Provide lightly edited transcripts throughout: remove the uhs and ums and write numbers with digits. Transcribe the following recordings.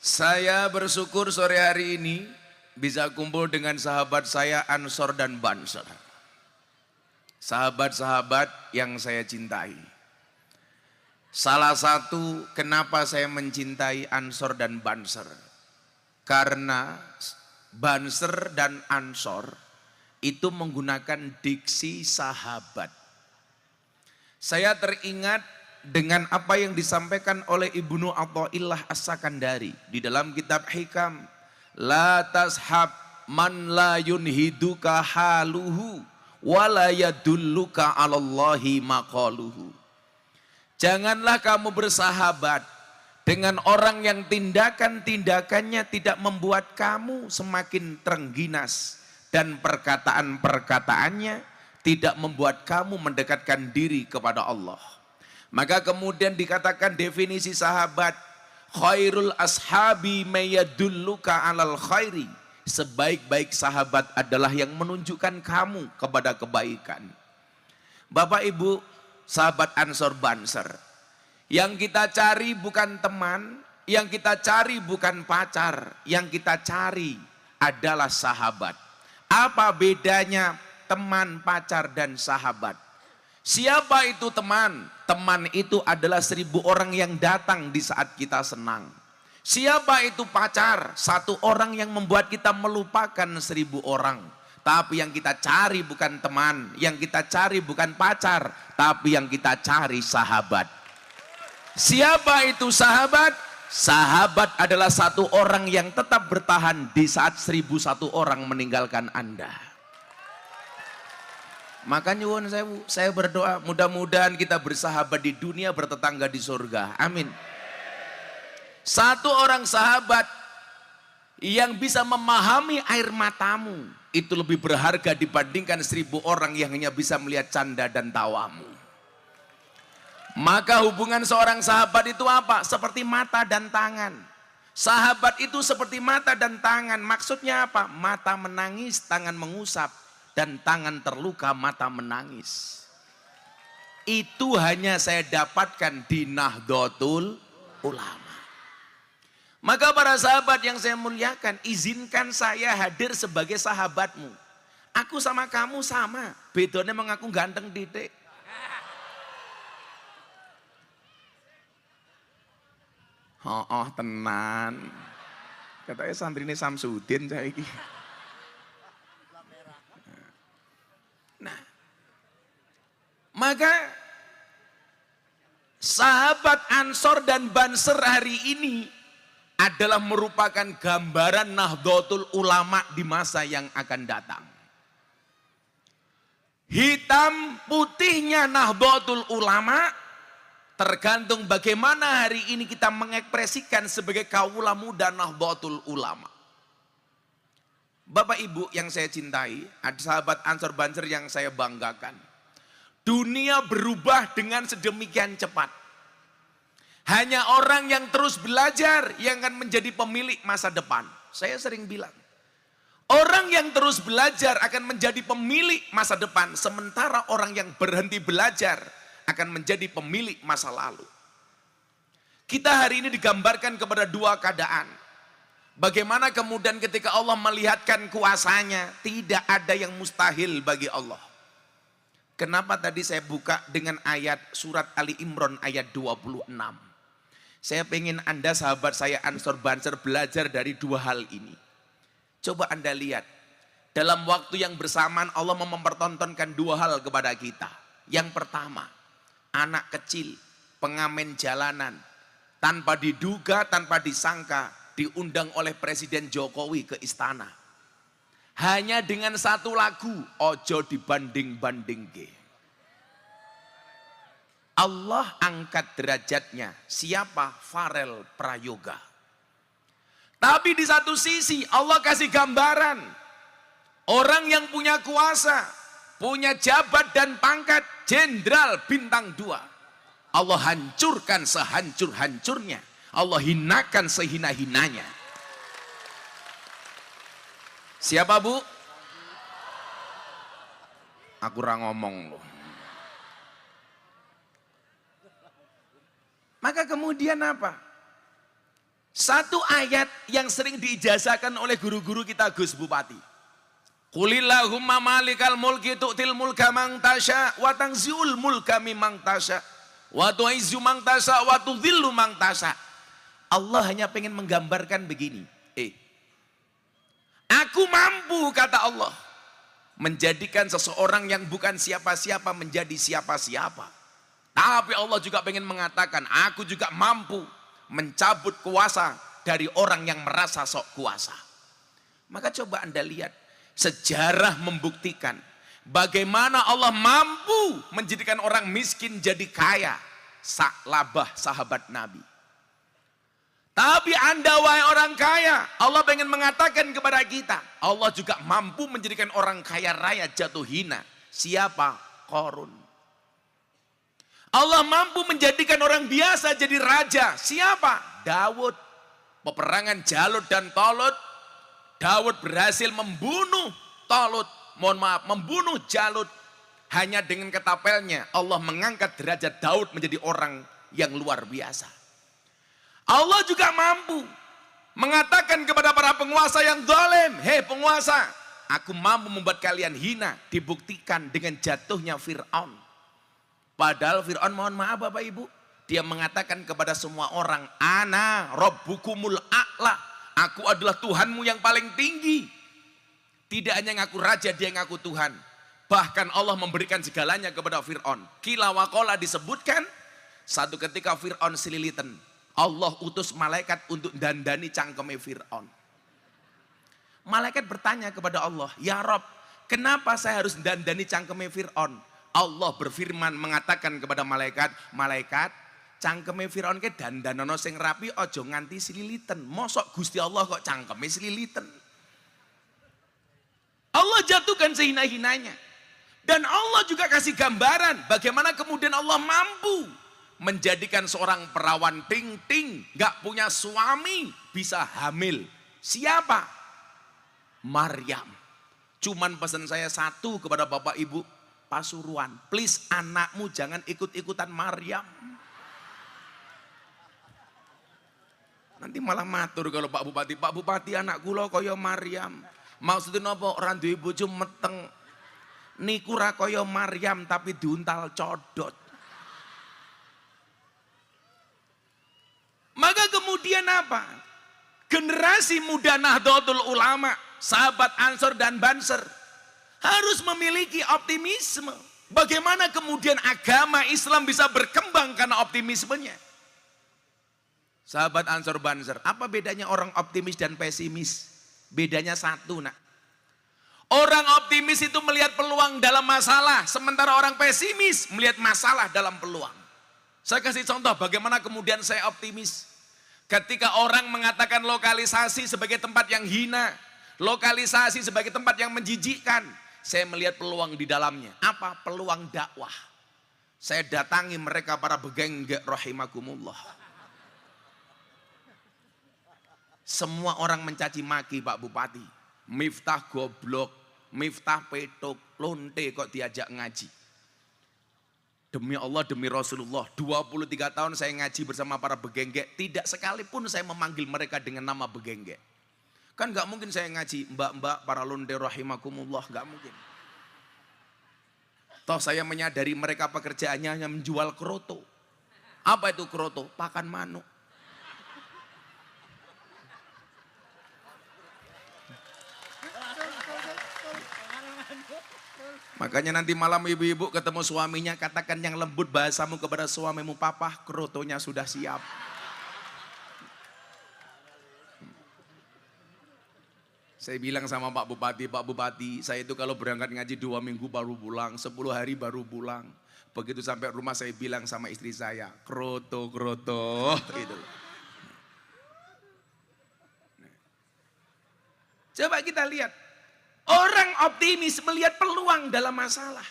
Saya bersyukur sore hari ini bisa kumpul dengan sahabat saya Ansor dan Banser. Sahabat-sahabat yang saya cintai. Salah satu kenapa saya mencintai Ansor dan Banser, karena Banser dan Ansor itu menggunakan diksi sahabat. Saya teringat dengan apa yang disampaikan oleh Ibnu Athaillah As-Sakandari di dalam kitab Hikam, la tashab man la yunhiduka haluhu wa la yadulluka 'alallahi maqaluhu. Janganlah kamu bersahabat dengan orang yang tindakan-tindakannya tidak membuat kamu semakin terengginas dan perkataan-perkataannya tidak membuat kamu mendekatkan diri kepada Allah. Maka kemudian dikatakan definisi sahabat, khairul ashabi mayadulluka alal khairi. Sebaik-baik sahabat adalah yang menunjukkan kamu kepada kebaikan. Bapak Ibu, sahabat Ansor Banser, yang kita cari bukan teman, yang kita cari bukan pacar, yang kita cari adalah sahabat. Apa bedanya teman, pacar, dan sahabat? Siapa itu teman? Teman itu adalah 1000 orang yang datang di saat kita senang. Siapa itu pacar? Satu orang yang membuat kita melupakan 1000 orang. Tapi yang kita cari bukan teman, yang kita cari bukan pacar, tapi yang kita cari sahabat. Siapa itu sahabat? Sahabat adalah satu orang yang tetap bertahan di saat 1001 orang meninggalkan Anda. Makanya saya berdoa mudah-mudahan kita bersahabat di dunia, bertetangga di surga. Amin. Satu orang sahabat yang bisa memahami air matamu itu lebih berharga dibandingkan 1000 orang yang hanya bisa melihat canda dan tawamu. Maka hubungan seorang sahabat itu apa? Seperti mata dan tangan. Sahabat itu seperti mata dan tangan. Maksudnya apa? Mata menangis, tangan mengusap. Dan tangan terluka, mata menangis. Itu hanya saya dapatkan di Nahdlatul Ulama. Maka para sahabat yang saya muliakan, izinkan saya hadir sebagai sahabatmu. Aku sama kamu sama, bedanya mengaku ganteng titik. Oh tenan. Katanya santri ini Samsudin saya ini. Nah, maka sahabat Ansor dan Banser hari ini adalah merupakan gambaran Nahdlatul Ulama di masa yang akan datang. Hitam putihnya Nahdlatul Ulama tergantung bagaimana hari ini kita mengekspresikan sebagai kaula muda Nahdlatul Ulama. Bapak Ibu yang saya cintai, ada sahabat Ansor Banser yang saya banggakan. Dunia berubah dengan sedemikian cepat. Hanya orang yang terus belajar yang akan menjadi pemilik masa depan. Saya sering bilang, orang yang terus belajar akan menjadi pemilik masa depan, sementara orang yang berhenti belajar akan menjadi pemilik masa lalu. Kita hari ini digambarkan kepada dua keadaan. Bagaimana kemudian ketika Allah melihatkan kuasanya, tidak ada yang mustahil bagi Allah. Kenapa tadi saya buka dengan ayat surat Ali Imran ayat 26. Saya pengen Anda sahabat saya Ansor Banser belajar dari dua hal ini. Coba Anda lihat, dalam waktu yang bersamaan Allah mempertontonkan dua hal kepada kita. Yang pertama, anak kecil, pengamen jalanan, tanpa diduga, tanpa disangka, diundang oleh Presiden Jokowi ke istana. Hanya dengan satu lagu, ojo dibanding-bandingke. Allah angkat derajatnya. Siapa? Farel Prayoga. Tapi di satu sisi Allah kasih gambaran. Orang yang punya kuasa, punya jabat dan pangkat, jenderal bintang 2. Allah hancurkan sehancur-hancurnya. Allah hinakan sehina-hinanya. Siapa Bu? Aku ora ngomong loh. Maka kemudian apa? Satu ayat yang sering diijazahkan oleh guru-guru kita Gus Bupati. Qulillahumma malikal mulki tu'til mulka man tasya wa tanzi'ul mulka mimman tasya wa tu'izzu man tasya wa tudhillu man tasya. Allah hanya pengen menggambarkan begini. Aku mampu, kata Allah, menjadikan seseorang yang bukan siapa-siapa menjadi siapa-siapa. Tapi Allah juga pengen mengatakan, aku juga mampu mencabut kuasa dari orang yang merasa sok kuasa. Maka coba Anda lihat, sejarah membuktikan bagaimana Allah mampu menjadikan orang miskin jadi kaya. Sa'labah, sahabat Nabi. Tapi Anda wahai orang kaya, Allah pengen mengatakan kepada kita, Allah juga mampu menjadikan orang kaya raya jatuh hina. Siapa? Qarun. Allah mampu menjadikan orang biasa jadi raja. Siapa? Daud. Peperangan Jalut dan Tolut. Daud berhasil membunuh Tolut. Mohon maaf, membunuh Jalut. Hanya dengan ketapelnya Allah mengangkat derajat Daud menjadi orang yang luar biasa. Allah juga mampu mengatakan kepada para penguasa yang zalim, hei penguasa, aku mampu membuat kalian hina. Dibuktikan dengan jatuhnya Fir'aun. Padahal Fir'aun, mohon maaf Bapak Ibu, dia mengatakan kepada semua orang, ana rabbukumul a'la, aku adalah Tuhanmu yang paling tinggi. Tidak hanya ngaku raja, dia ngaku Tuhan. Bahkan Allah memberikan segalanya kepada Fir'aun. Qila wa qala disebutkan, satu ketika Fir'aun selilitan, Allah utus malaikat untuk dandani cangkeme Fir'aun. Malaikat bertanya kepada Allah, ya Rob, kenapa saya harus dandani cangkeme Fir'aun? Allah berfirman mengatakan kepada malaikat, malaikat, cangkeme Fir'aun ke dandanono sing rapi ojo nganti sililitan. Mosok Gusti Allah kok cangkeme sililitan? Allah jatuhkan sehina-hinanya. Dan Allah juga kasih gambaran bagaimana kemudian Allah mampu menjadikan seorang perawan ting-ting, gak punya suami, bisa hamil. Siapa? Maryam. Cuman pesan saya satu kepada Bapak Ibu Pasuruan, please anakmu jangan ikut-ikutan Maryam. Nanti malah matur kalau Pak Bupati anak kula kaya Maryam. Maksudnya apa? Orang duwe bojo meteng. Niku ra kaya Maryam tapi diuntal codot. Maka kemudian apa? Generasi muda Nahdlatul Ulama, sahabat Ansor dan Banser harus memiliki optimisme. Bagaimana kemudian agama Islam bisa berkembang karena optimismenya? Sahabat Ansor Banser, apa bedanya orang optimis dan pesimis? Bedanya satu, nak. Orang optimis itu melihat peluang dalam masalah, sementara orang pesimis melihat masalah dalam peluang. Saya kasih contoh bagaimana kemudian saya optimis. Ketika orang mengatakan lokalisasi sebagai tempat yang hina, lokalisasi sebagai tempat yang menjijikkan, saya melihat peluang di dalamnya. Apa? Peluang dakwah. Saya datangi mereka para begenggek rahimakumullah. Semua orang mencaci maki Pak Bupati. Miftah goblok, Miftah petuk, lonte kok diajak ngaji. Demi Allah, demi Rasulullah, 23 tahun saya ngaji bersama para begenggek, tidak sekalipun saya memanggil mereka dengan nama begenggek. Kan gak mungkin saya ngaji, mbak-mbak para lonte rahimakumullah, gak mungkin. Toh saya menyadari mereka pekerjaannya hanya menjual kroto. Apa itu kroto? Pakan manuk. Makanya nanti malam ibu-ibu ketemu suaminya, katakan yang lembut bahasamu kepada suamimu, papa krotonya sudah siap. Saya bilang sama Pak Bupati, saya itu kalau berangkat ngaji 2 minggu baru pulang, 10 hari baru pulang. Begitu sampai rumah saya bilang sama istri saya, kroto, gitu. Coba kita lihat. Orang optimis melihat peluang dalam masalah.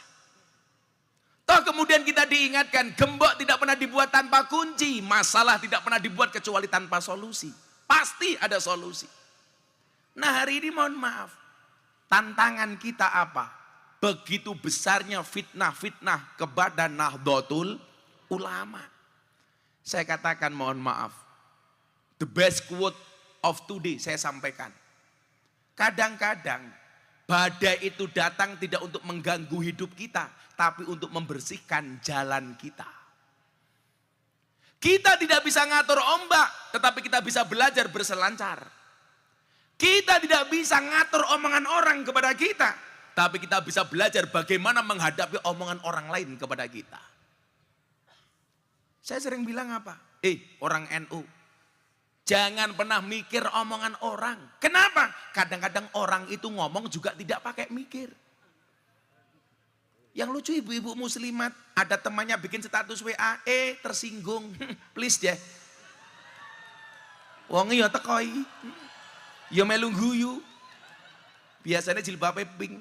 Toh kemudian kita diingatkan, gembok tidak pernah dibuat tanpa kunci. Masalah tidak pernah dibuat kecuali tanpa solusi. Pasti ada solusi. Nah hari ini mohon maaf, tantangan kita apa? Begitu besarnya fitnah-fitnah kepada Nahdlatul Ulama. Saya katakan mohon maaf, The best quote of today saya sampaikan. Kadang-kadang badai itu datang tidak untuk mengganggu hidup kita, tapi untuk membersihkan jalan kita. Kita tidak bisa ngatur ombak, tetapi kita bisa belajar berselancar. Kita tidak bisa ngatur omongan orang kepada kita, tapi kita bisa belajar bagaimana menghadapi omongan orang lain kepada kita. Saya sering bilang apa? Orang NU, jangan pernah mikir omongan orang. Kenapa? Kadang-kadang orang itu ngomong juga tidak pakai mikir. Yang lucu ibu-ibu muslimat, ada temannya bikin status WA, tersinggung, please deh. Wong ya tekoi, ya melu guyu. Biasanya jilbabnya pink.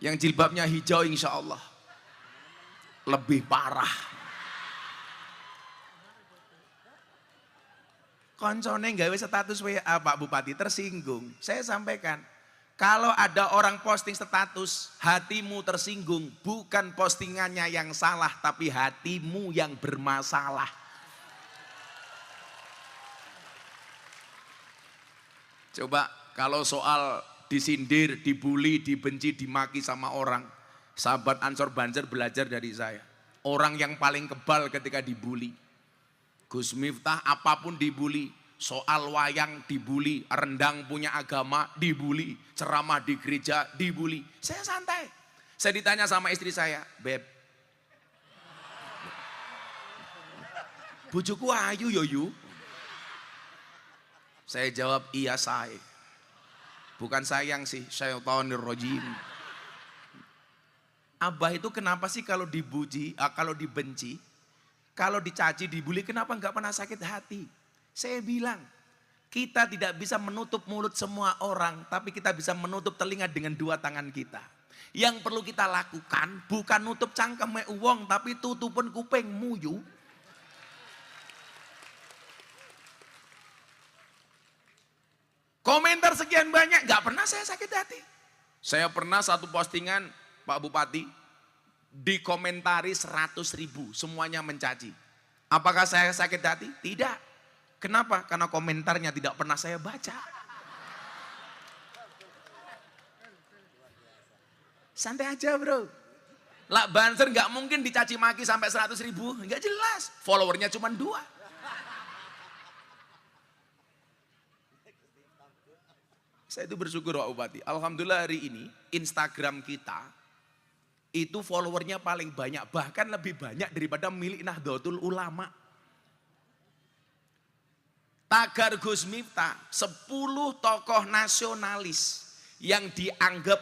Yang jilbabnya hijau insya Allah lebih parah. Koncone gawe status WA Pak Bupati tersinggung. Saya sampaikan, kalau ada orang posting status hatimu tersinggung, bukan postingannya yang salah, tapi hatimu yang bermasalah. Coba kalau soal disindir, dibully, dibenci, dimaki sama orang, sahabat Ansor Banser belajar dari saya. Orang yang paling kebal ketika dibully. Gus Miftah apapun dibully, soal wayang dibully, rendang punya agama dibully, ceramah di gereja dibully. Saya santai. Saya ditanya sama istri saya, Beb, bujuku ayu yoyu. Saya jawab, iya saya. Bukan sayang sih, syaitonir rajim. Abah itu kenapa sih kalau dipuji, kalau dibenci, kalau dicaci, dibully, kenapa enggak pernah sakit hati? Saya bilang, kita tidak bisa menutup mulut semua orang, tapi kita bisa menutup telinga dengan dua tangan kita. Yang perlu kita lakukan bukan nutup cangkeme uang, tapi tutupin kuping muyu. Komentar sekian banyak, gak pernah saya sakit hati. Saya pernah satu postingan Pak Bupati, dikomentari 100.000, semuanya mencaci. Apakah saya sakit hati? Tidak. Kenapa? Karena komentarnya tidak pernah saya baca. Santai aja bro. Lah Banser gak mungkin dicaci maki sampai 100.000, gak jelas. Followernya cuma 2. Saya itu bersyukur Pak Bupati. Alhamdulillah hari ini Instagram kita itu followernya paling banyak. Bahkan lebih banyak daripada milik Nahdlatul Ulama. Tagar Gus Miftah, 10 tokoh nasionalis yang dianggap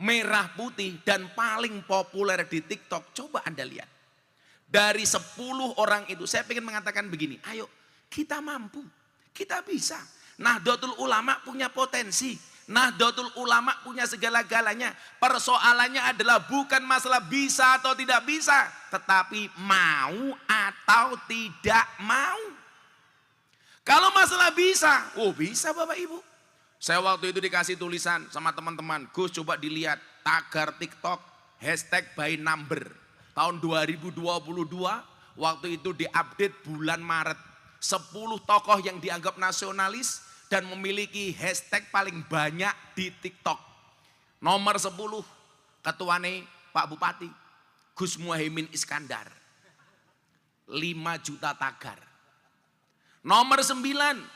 merah putih dan paling populer di TikTok. Coba Anda lihat. Dari 10 orang itu, saya ingin mengatakan begini, ayo kita mampu, kita bisa. Nahdlatul Ulama punya potensi. Nahdlatul Ulama punya segala-galanya. Persoalannya adalah bukan masalah bisa atau tidak bisa, tetapi mau atau tidak mau. Kalau masalah bisa, bisa Bapak Ibu. Saya waktu itu dikasih tulisan sama teman-teman, Gus coba dilihat tagar TikTok #by-number. Tahun 2022, waktu itu diupdate bulan Maret. 10 tokoh yang dianggap nasionalis dan memiliki hashtag paling banyak di TikTok. Nomor 10, ketuane Pak Bupati, Gus Muhaimin Iskandar. 5 juta tagar. Nomor 9,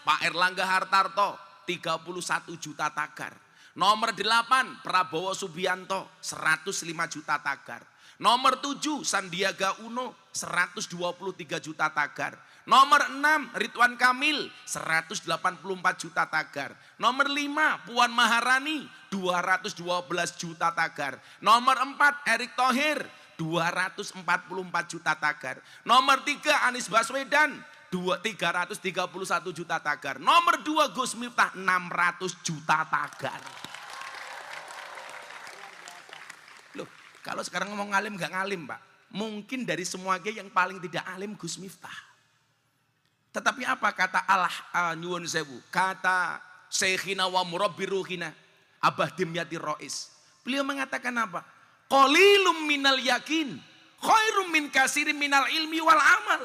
Pak Erlangga Hartarto, 31 juta tagar. Nomor 8, Prabowo Subianto, 105 juta tagar. Nomor 7, Sandiaga Uno, 123 juta tagar. Nomor 6, Ridwan Kamil, 184 juta tagar. Nomor 5, Puan Maharani, 212 juta tagar. Nomor 4, Erick Thohir, 244 juta tagar. Nomor 3, Anies Baswedan, 331 juta tagar. Nomor 2, Gus Miftah, 600 juta tagar. Loh, kalau sekarang ngomong ngalim gak ngalim Pak. Mungkin dari semua yang paling tidak alim Gus Miftah. Tetapi apa kata Allah nyuwun sewu, kata Syekhina wa murabbi ruhina Abah Dimyati Rois. Beliau mengatakan apa? Qalilum minal yakin khairum min kasirin minal ilmi wal amal.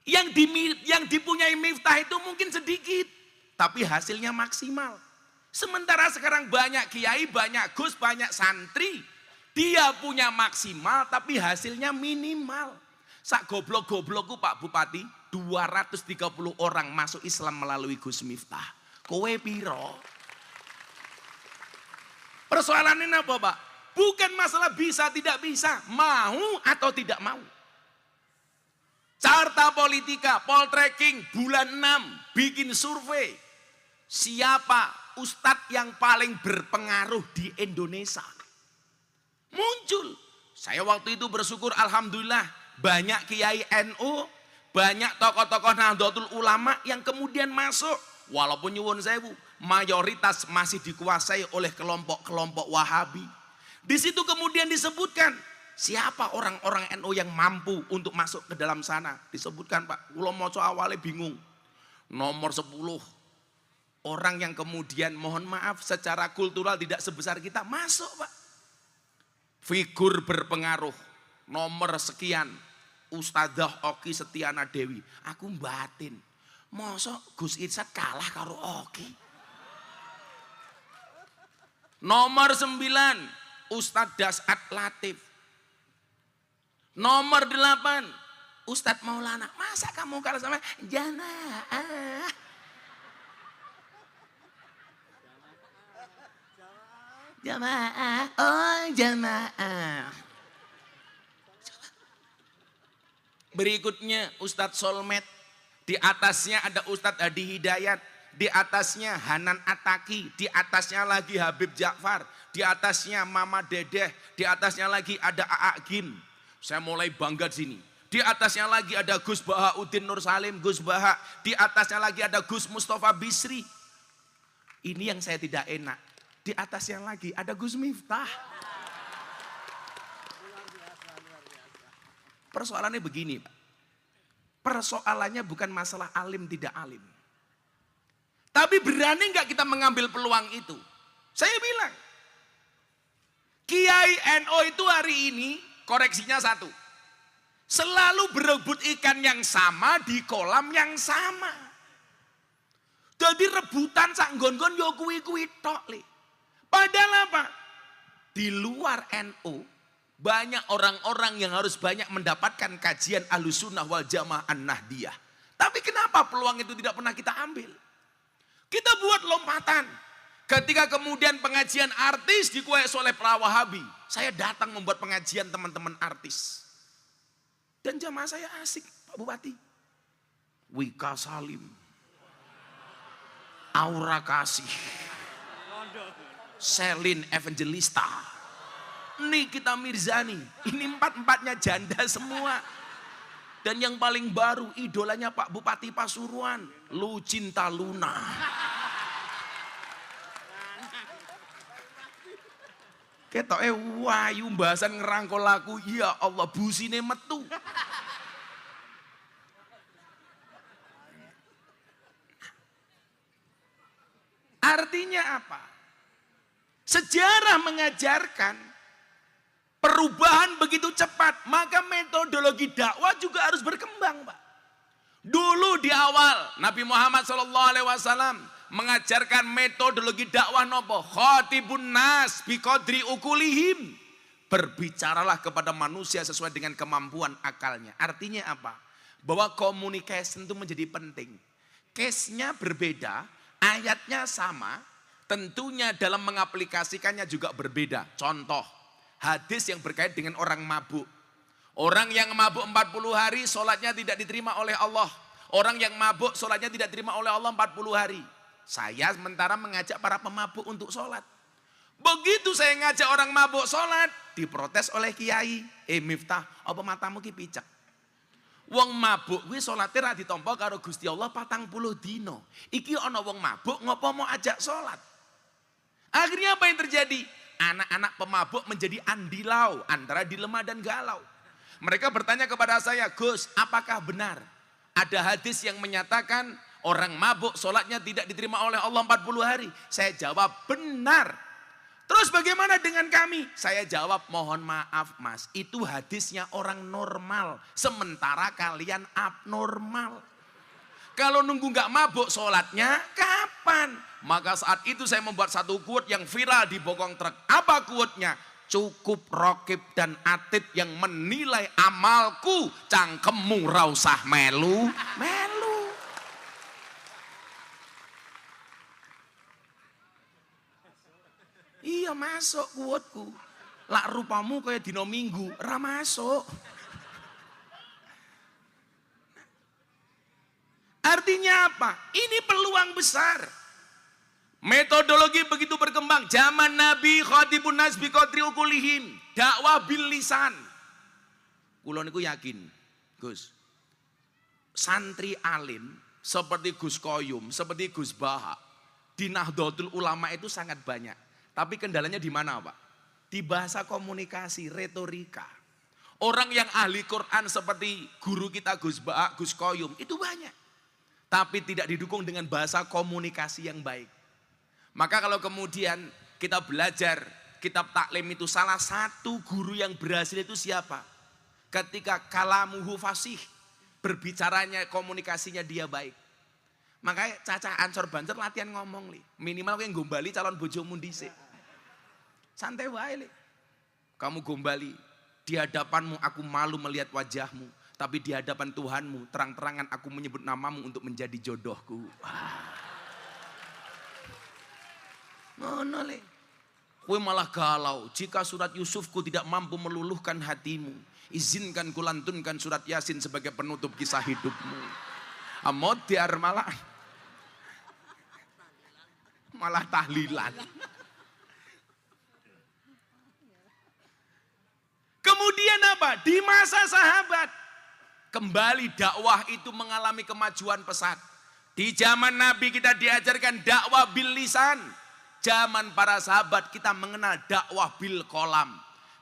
Yang dipunyai Miftah itu mungkin sedikit, tapi hasilnya maksimal. Sementara sekarang banyak kiai, banyak gus, banyak santri, dia punya maksimal tapi hasilnya minimal. Sak goblok-goblokku Pak Bupati, 230 orang masuk Islam melalui Gus Miftah. Kowe piro? Persoalannya apa Pak? Bukan masalah bisa tidak bisa, mau atau tidak mau. Carta Politika, Poltreking, bulan 6 bikin survei. Siapa ustadz yang paling berpengaruh di Indonesia? Muncul. Saya waktu itu bersyukur alhamdulillah banyak kiai NU, banyak tokoh-tokoh Nahdlatul Ulama yang kemudian masuk. Walaupun nyuwun sewu, mayoritas masih dikuasai oleh kelompok-kelompok Wahabi. Di situ kemudian disebutkan siapa orang-orang NU yang mampu untuk masuk ke dalam sana. Disebutkan Pak, kula maca awalnya bingung. Nomor 10 orang yang kemudian mohon maaf secara kultural tidak sebesar kita masuk Pak. Figur berpengaruh nomor sekian Ustadzah Oki Setiana Dewi. Aku batin, mosok Gus Irsad kalah karo Oki. Nomor 9 Ustadz Dasat Latif. Nomor 8 Ustadz Maulana. Masa kamu kalah sama jamaah? Jamaah, oh jamaah. Berikutnya Ustadz Solmed. Di atasnya ada Ustadz Hadi Hidayat. Di atasnya Hanan Ataki. Di atasnya lagi Habib Ja'far. Di atasnya Mama Dedeh. Di atasnya lagi ada Aa Gim. Saya mulai bangga di sini. Di atasnya lagi ada Gus Bahauddin Nur Salim, Gus Baha. Di atasnya lagi ada Gus Mustafa Bisri. Ini yang saya tidak enak. Di atasnya lagi ada Gus Miftah. Persoalannya begini Pak. Persoalannya bukan masalah alim tidak alim. Tapi berani nggak kita mengambil peluang itu? Saya bilang, Kiai NU itu hari ini koreksinya satu, selalu berebut ikan yang sama di kolam yang sama. Jadi rebutan sak nggon-nggon yo kuwi-kuwi tok le. Padahal apa? Di luar NU banyak orang-orang yang harus banyak mendapatkan kajian Ahlussunnah wal Jamaah An-Nahdiyah. Tapi kenapa peluang itu tidak pernah kita ambil? Kita buat lompatan. Ketika kemudian pengajian artis dikuasai oleh para Wahabi, saya datang membuat pengajian teman-teman artis. Dan jamaah saya asik, Pak Bupati. Wika Salim, Aura Kasih, Selin Evangelista, Nikita Mirzani. Ini empat-empatnya janda semua. Dan yang paling baru idolanya Pak Bupati Pasuruan, Lucinta Luna. Ketoke wayu bahasan ngerangkul aku, ya Allah busine metu. Artinya apa? Sejarah mengajarkan perubahan begitu cepat, maka metodologi dakwah juga harus berkembang, Pak. Dulu di awal Nabi Muhammad SAW mengajarkan metodologi dakwah nopo? Khatibun nas biqadri ukulihim. Berbicaralah kepada manusia sesuai dengan kemampuan akalnya. Artinya apa? Bahwa communication itu menjadi penting. Case-nya berbeda, ayatnya sama, tentunya dalam mengaplikasikannya juga berbeda. Contoh, hadis yang berkait dengan orang mabuk. Orang yang mabuk 40 hari sholatnya tidak diterima oleh Allah. Orang yang mabuk sholatnya tidak diterima oleh Allah 40 hari. Saya sementara mengajak para pemabuk untuk sholat. Begitu saya ngajak orang mabuk sholat, diprotes oleh kiai. Miftah, apa matamu ki picek? Wong mabuk kuwi salate ra ditampa karo Gusti Allah 40 dino. Iki ana wong mabuk ngopo mau ajak sholat? Akhirnya apa yang terjadi? Anak-anak pemabuk menjadi andilau antara dilema dan galau. Mereka bertanya kepada saya, Gus, apakah benar ada hadis yang menyatakan orang mabuk sholatnya tidak diterima oleh Allah 40 hari? Saya jawab benar. Terus bagaimana dengan kami? Saya jawab, mohon maaf mas, itu hadisnya orang normal. Sementara kalian abnormal. Kalau nunggu nggak mabuk sholatnya, kapan? Maka saat itu saya membuat satu quote yang viral di bokong truk. Apa quote-nya? Cukup Rokib dan Atid yang menilai amalku, cangkemmu ra usah melu. Iya masuk quoteku. Lak rupamu kayak dino minggu, ra masuk. Artinya apa? Ini peluang besar. Metodologi begitu berkembang. Zaman Nabi khatibun nas bi qadri ukulihim. Dakwah bil lisan. Kula niku yakin, Gus. Santri alim seperti Gus Koyum, seperti Gus Baha di Nahdlatul Ulama itu sangat banyak. Tapi kendalanya di mana, Pak? Di bahasa komunikasi, retorika. Orang yang ahli Quran seperti guru kita Gus Baha, Gus Koyum itu banyak. Tapi tidak didukung dengan bahasa komunikasi yang baik. Maka kalau kemudian kita belajar kitab taklim itu, salah satu guru yang berhasil itu siapa? Ketika kalamuhu fasih, berbicaranya, komunikasinya dia baik. Makanya Caca Ansor Banser latihan ngomong li. Minimal kayak gombali calon bojomu dhisik. Santai wae li. Kamu gombali, di hadapanmu aku malu melihat wajahmu, tapi di hadapan Tuhanmu terang-terangan aku menyebut namamu untuk menjadi jodohku. Ngono le. Kowe malah galau jika surat Yusufku tidak mampu meluluhkan hatimu. Izinkan kulantunkan surat Yasin sebagai penutup kisah hidupmu. Amodiar malah tahlilan. Kemudian apa? Di masa sahabat kembali dakwah itu mengalami kemajuan pesat. Di zaman Nabi kita diajarkan dakwah bil lisan. Zaman para sahabat kita mengenal dakwah bil kolam.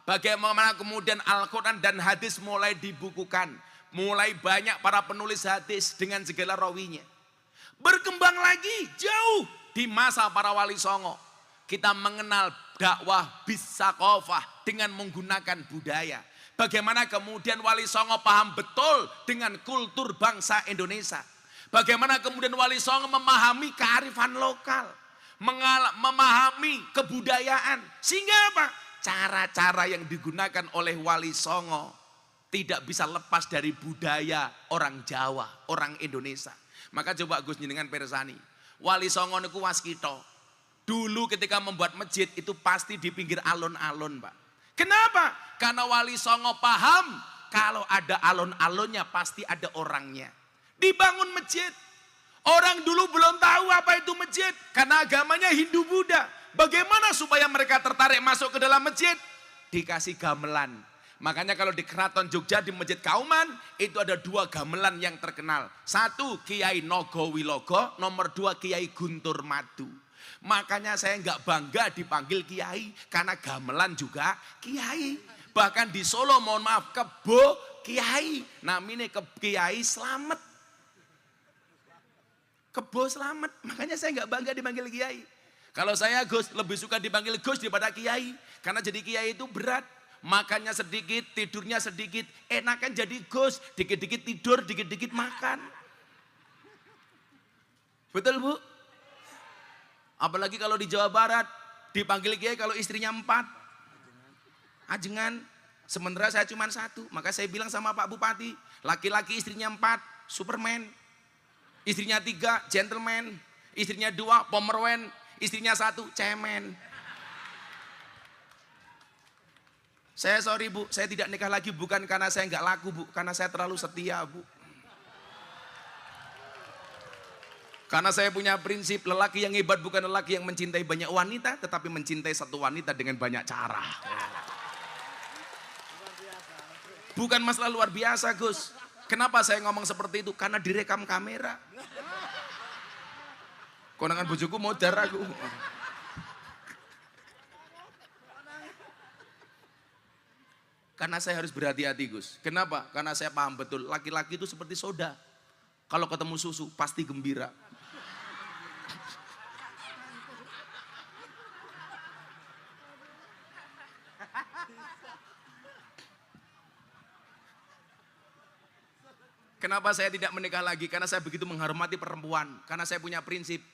Bagaimana kemudian Al-Quran dan hadis mulai dibukukan. Mulai banyak para penulis hadis dengan segala rawinya. Berkembang lagi jauh di masa para wali songo. Kita mengenal dakwah bisaqofah dengan menggunakan budaya. Bagaimana kemudian wali songo paham betul dengan kultur bangsa Indonesia. Bagaimana kemudian wali songo memahami kearifan lokal. Memahami kebudayaan. Sehingga apa? Cara-cara yang digunakan oleh wali songo tidak bisa lepas dari budaya orang Jawa, orang Indonesia. Maka coba Gus jenengan persani. Wali songo niku waskita. Dulu ketika membuat masjid itu pasti di pinggir alun-alun, Pak. Kenapa? Karena wali songo paham kalau ada alun-alunnya pasti ada orangnya. Dibangun masjid. Orang dulu belum tahu apa itu masjid karena agamanya Hindu Buddha. Bagaimana supaya mereka tertarik masuk ke dalam masjid? Dikasih gamelan. Makanya kalau di Keraton Jogja di Masjid Kauman itu ada 2 gamelan yang terkenal. 1 Kiai Nogowilogo, nomor 2 Kiai Guntur Madu. Makanya saya nggak bangga dipanggil Kiai karena gamelan juga Kiai. Bahkan di Solo mohon maaf Kebo Kiai, namanya Kiai Slamet. Kebo Slamet. Makanya saya nggak bangga dipanggil Kiai. Kalau saya Gus lebih suka dipanggil Gus daripada Kiai. Karena jadi Kiai itu berat. Makannya sedikit, tidurnya sedikit. Enakan jadi Gus. Dikit-dikit tidur, dikit-dikit makan. Betul Bu? Apalagi kalau di Jawa Barat. Dipanggil Kiai kalau istrinya 4. Ajengan. Sementara saya cuma 1. Maka saya bilang sama Pak Bupati. Laki-laki istrinya 4. Superman. Istrinya 3. Gentleman. Istrinya 2. Pomerwen. Istrinya 1, cemen. Saya sorry Bu, saya tidak nikah lagi bukan karena saya nggak laku Bu, karena saya terlalu setia Bu. Karena saya punya prinsip lelaki yang hebat bukan lelaki yang mencintai banyak wanita, tetapi mencintai satu wanita dengan banyak cara. Bukan masalah luar biasa Gus. Kenapa saya ngomong seperti itu? Karena direkam kamera. Konangan bojoku modar aku. Karena saya harus berhati-hati Gus. Kenapa? Karena saya paham betul laki-laki itu seperti soda. Kalau ketemu susu pasti gembira. Kenapa saya tidak menikah lagi? Karena saya begitu menghormati perempuan. Karena saya punya prinsip,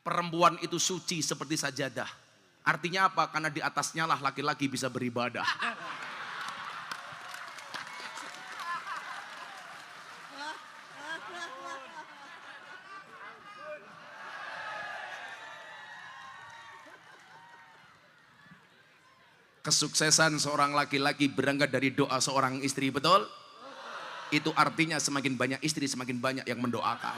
perempuan itu suci seperti sajadah. Artinya apa? Karena di atasnya lah laki-laki bisa beribadah. Kesuksesan seorang laki-laki berangkat dari doa seorang istri, betul? Itu artinya semakin banyak istri, semakin banyak yang mendoakan.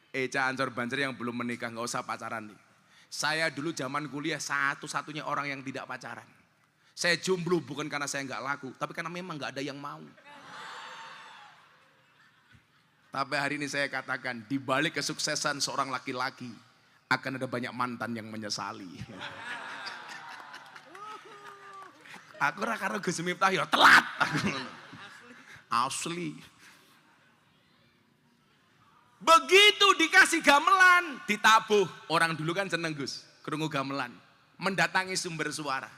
Eca Ansor Banser yang belum menikah, nggak usah pacaran nih. Saya dulu zaman kuliah satu-satunya orang yang tidak pacaran. Saya jomblo bukan karena saya nggak laku, tapi karena memang nggak ada yang mau. Tapi hari ini saya katakan, di balik kesuksesan seorang laki-laki akan ada banyak mantan yang menyesali. Aku karo Gus Miftah ya telat. Asli. Begitu dikasih gamelan, ditabuh. Orang dulu kan seneng Gus, krungu gamelan, mendatangi sumber suara.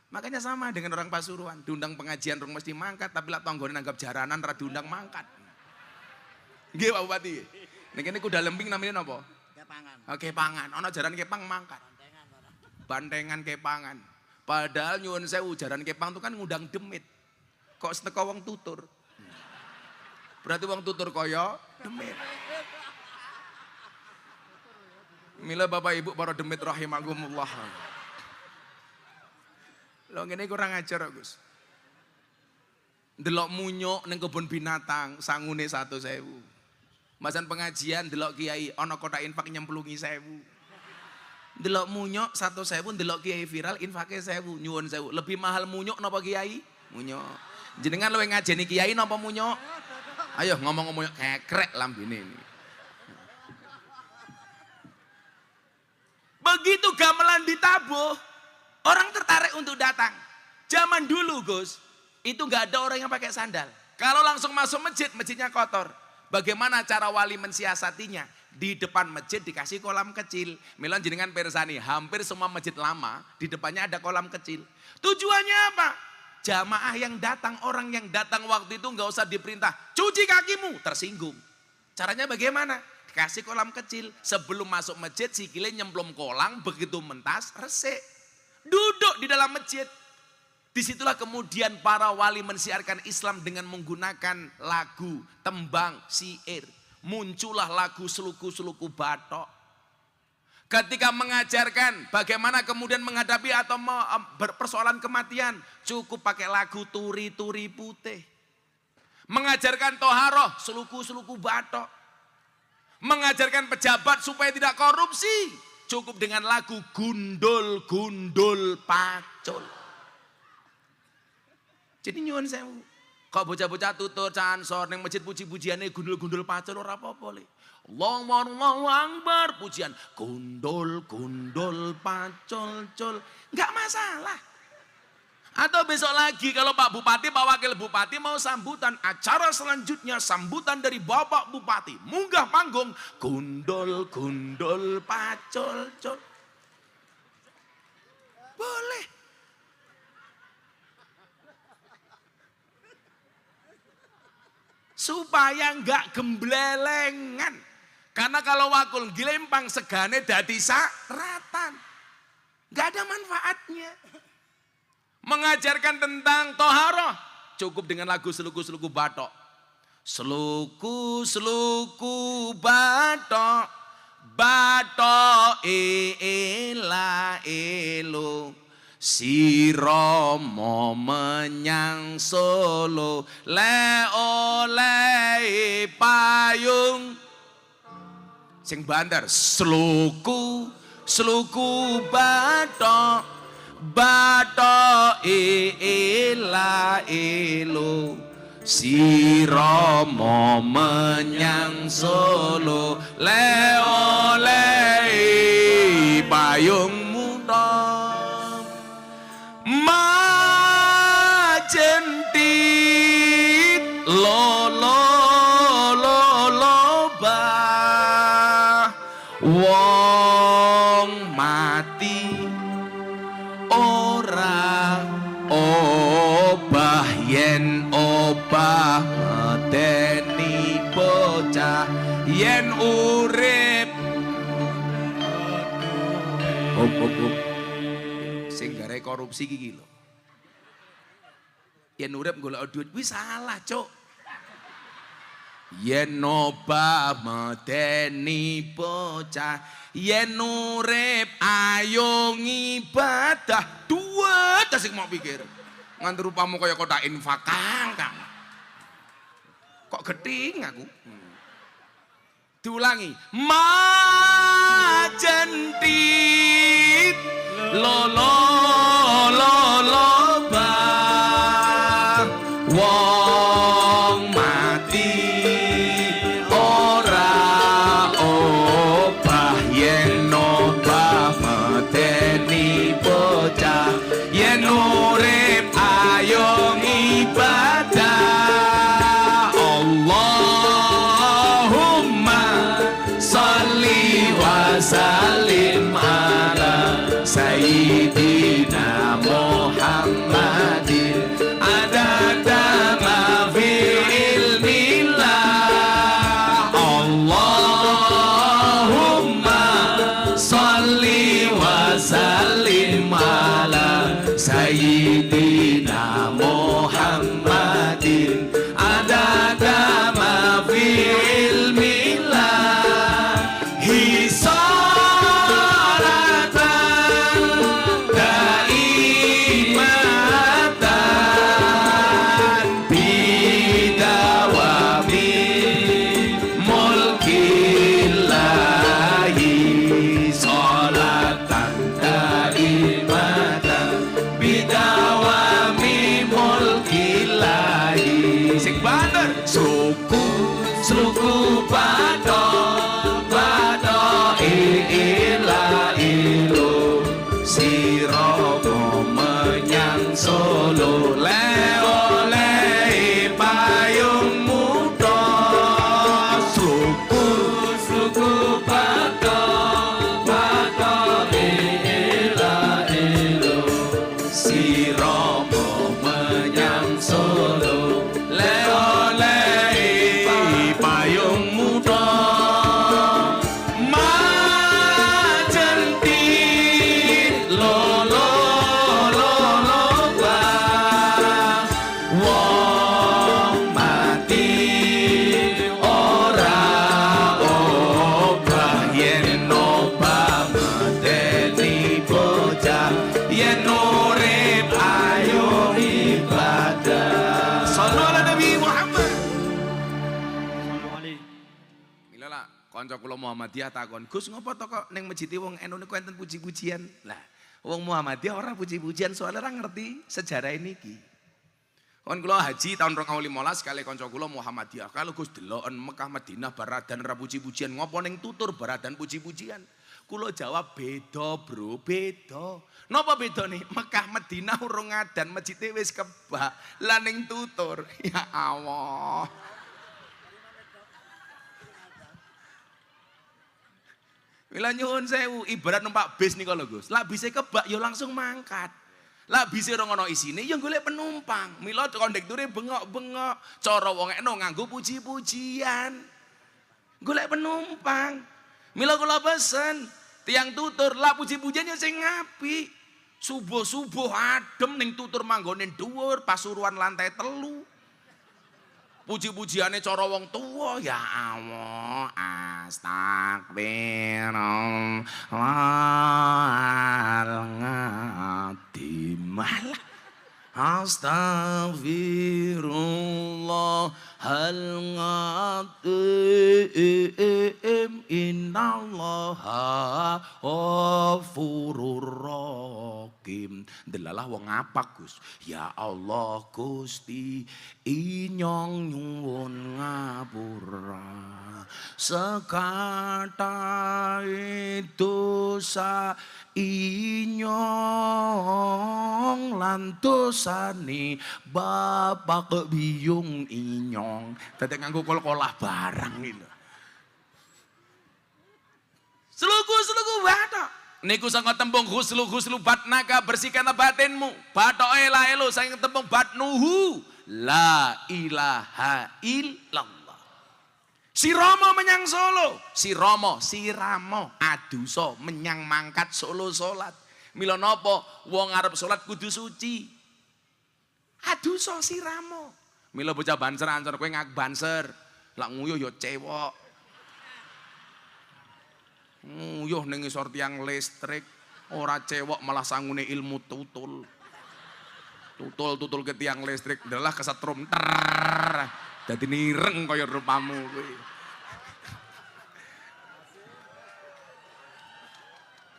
Makanya sama dengan orang Pasuruan, diundang pengajian rung mesti mangkat, tapi lah tonggone nanggap jaranan ra diundang mangkat. Nggih Pak Bupati. Nek kene kuda lemping namanya napa? Kepangan. Oke, pangan. Ana jaran kepang mangkat. Bantengan kepangan. Padahal nyuwun sewu jaran kepang itu kan ngundang demit. Kok seteko wong tutur. Berarti wong tutur kaya demit. Mila Bapak Ibu para demit rahimakumullah. Lho ngene kurang ajar Gus. Delok munyuk ning kebun binatang sangune 100.000. Masan pengajian delok kiai ana kotak infak nyemplungi 1000. Delok munyuk 100.000, delok kiai viral infake 1000. Nyuwun 1000. Lebih mahal munyuk napa kiai? Munyuk. Jenengan luwih ngajeni kiai napa munyuk? Ayo ngomong munyuk kekrek lambene ini. Begitu gamelan ditabuh, orang tertarik untuk datang. Zaman dulu Gus, itu nggak ada orang yang pakai sandal. Kalau langsung masuk masjid, masjidnya kotor. Bagaimana cara wali mensiasatinya? Di depan masjid dikasih kolam kecil. Milan jenengan persani, hampir semua masjid lama di depannya ada kolam kecil. Tujuannya apa? Jamaah yang datang, orang yang datang waktu itu nggak usah diperintah, cuci kakimu, tersinggung. Caranya bagaimana? Dikasih kolam kecil. Sebelum masuk masjid, sikile nyemplung kolam, begitu mentas, resik. Duduk di dalam masjid. Disitulah kemudian para wali mensiarkan Islam dengan menggunakan lagu, tembang, syair. Muncullah lagu Seluku-Seluku Bathok. Ketika mengajarkan bagaimana kemudian menghadapi atau persoalan kematian, cukup pakai lagu Turi-Turi Putih. Mengajarkan toharoh, Seluku-Seluku Bathok. Mengajarkan pejabat supaya tidak korupsi, cukup dengan lagu Gundul-Gundul Pacul. Jadi nyuwun sewu. Kok bocah-bocah tutur cansor ning masjid puji-pujiane gundul-gundul pacul ora apa-apa le. Allahu Akbar pujian gundul-gundul pacul-cul. Enggak masalah. Atau besok lagi kalau Pak Bupati, Pak Wakil Bupati mau sambutan, acara selanjutnya sambutan dari Bapak Bupati. Munggah panggung gundul-gundul pacul-cul. Boleh. Supaya enggak gemblelengan. Karena kalau wakul gilempang segane dadi saratan. Enggak ada manfaatnya. Mengajarkan tentang toharoh, cukup dengan lagu Seluku-Seluku Bathok. Seluku-seluku bathok, bathok ela elo. Si Romo menyang Solo, le oleh payung. Sing bandar, seluku, seluku bathok, bathok ela elo. Si Romo menyang Solo, le oleh payung muda. Majentit lo ba wong mati yen obah medeni bocah yen urip sing gare korupsi iki lho yen urip golek duit kuwi salah cuk yen obah medeni bocah yen urip ayo ngibadah duit asik mau pikir nganti rupamu kaya kotak infakang kang kok geting aku diulangi majentit lo bang wong mati ora obah yen obah medeni bocah yen urip ayo ngibadah Salim ala Sayyidina Muhammadin adada ma fi ilmillah Allahumma salli wa sallim ala Sayyidina Muhammadin adada ma fi ilmillah Sluku pato ila ilo siromo menyang Solo oleh payung muda sluku pato ila ilo siromo menyang Solo payung muda majentit lo bang wong mati ora obah yen obah medeni bocah yen urip ayo ibadah sallallahu Nabi Muhammad. Kanca kula Muhammadiyah takon, "Gus ngopo to kok ning masjid wong NU niku enten puji-pujian?" Lah, wong Muhammadiyah ora puji-pujian soalnya ora ngerti sejarah niki. Kon kula haji tahun 2015 kali kanca kula Muhammadiyah. Kalau Gus deloken Mekah Madinah baradan ora puji-pujian, ngopo ning tutur baradan puji-pujian? Kula jawab beda, Bro, beda. Napa bedane? Mekah Madinah urung ngadan, masjid wis kebak. Lah ning tutur, ya Allah. Mila nyuwun sewu, ibarat numpak bis nih kalau Gus. Lah bise kebak ya langsung mangkat. Lah bise ora ono isine ya golek penumpang. Mila kondekture bengok-bengok, cara wong eno nganggo puji-pujian. Golek penumpang. Mila kula pesen, tiang tutur lah puji-pujian ya sing apik. Subuh-subuh adem ning tutur manggone dhuwur, pasuruan lantai 3. Puji-pujiane cara wong tuwa ya Allah astagfirullahaladzim astagfirullahaladzim innallaha ghafurur rahim. Delalah wong apa Gus? Ya Allah Gusti inyong nyuwun ngapura sekatahe dosa inyong lan dosane bapak biyung inyong. Dadi nganggo kol-kolah barang iki lho. Sluku-sluku bathok. Niku saka tembung huslu batnaka bersihkanlah batinmu. Bathoke la elo saking tembung batnuhu la ilaha illallah. Si Romo menyang Solo, si Ramo aduso menyang mangkat Solo salat. Mila napa wong arep salat kudu suci. Aduso si Ramo. Mila bocah Banser Ancor kowe ngak Banser, lak nguyuh ya cewek. Nguyuh ning ngisor tiang listrik, ora cewek malah sangune ilmu tutul. Tutul ke tiang listrik, adalah kesetrum ter. Dadi nireng kaya rupamu kuwi.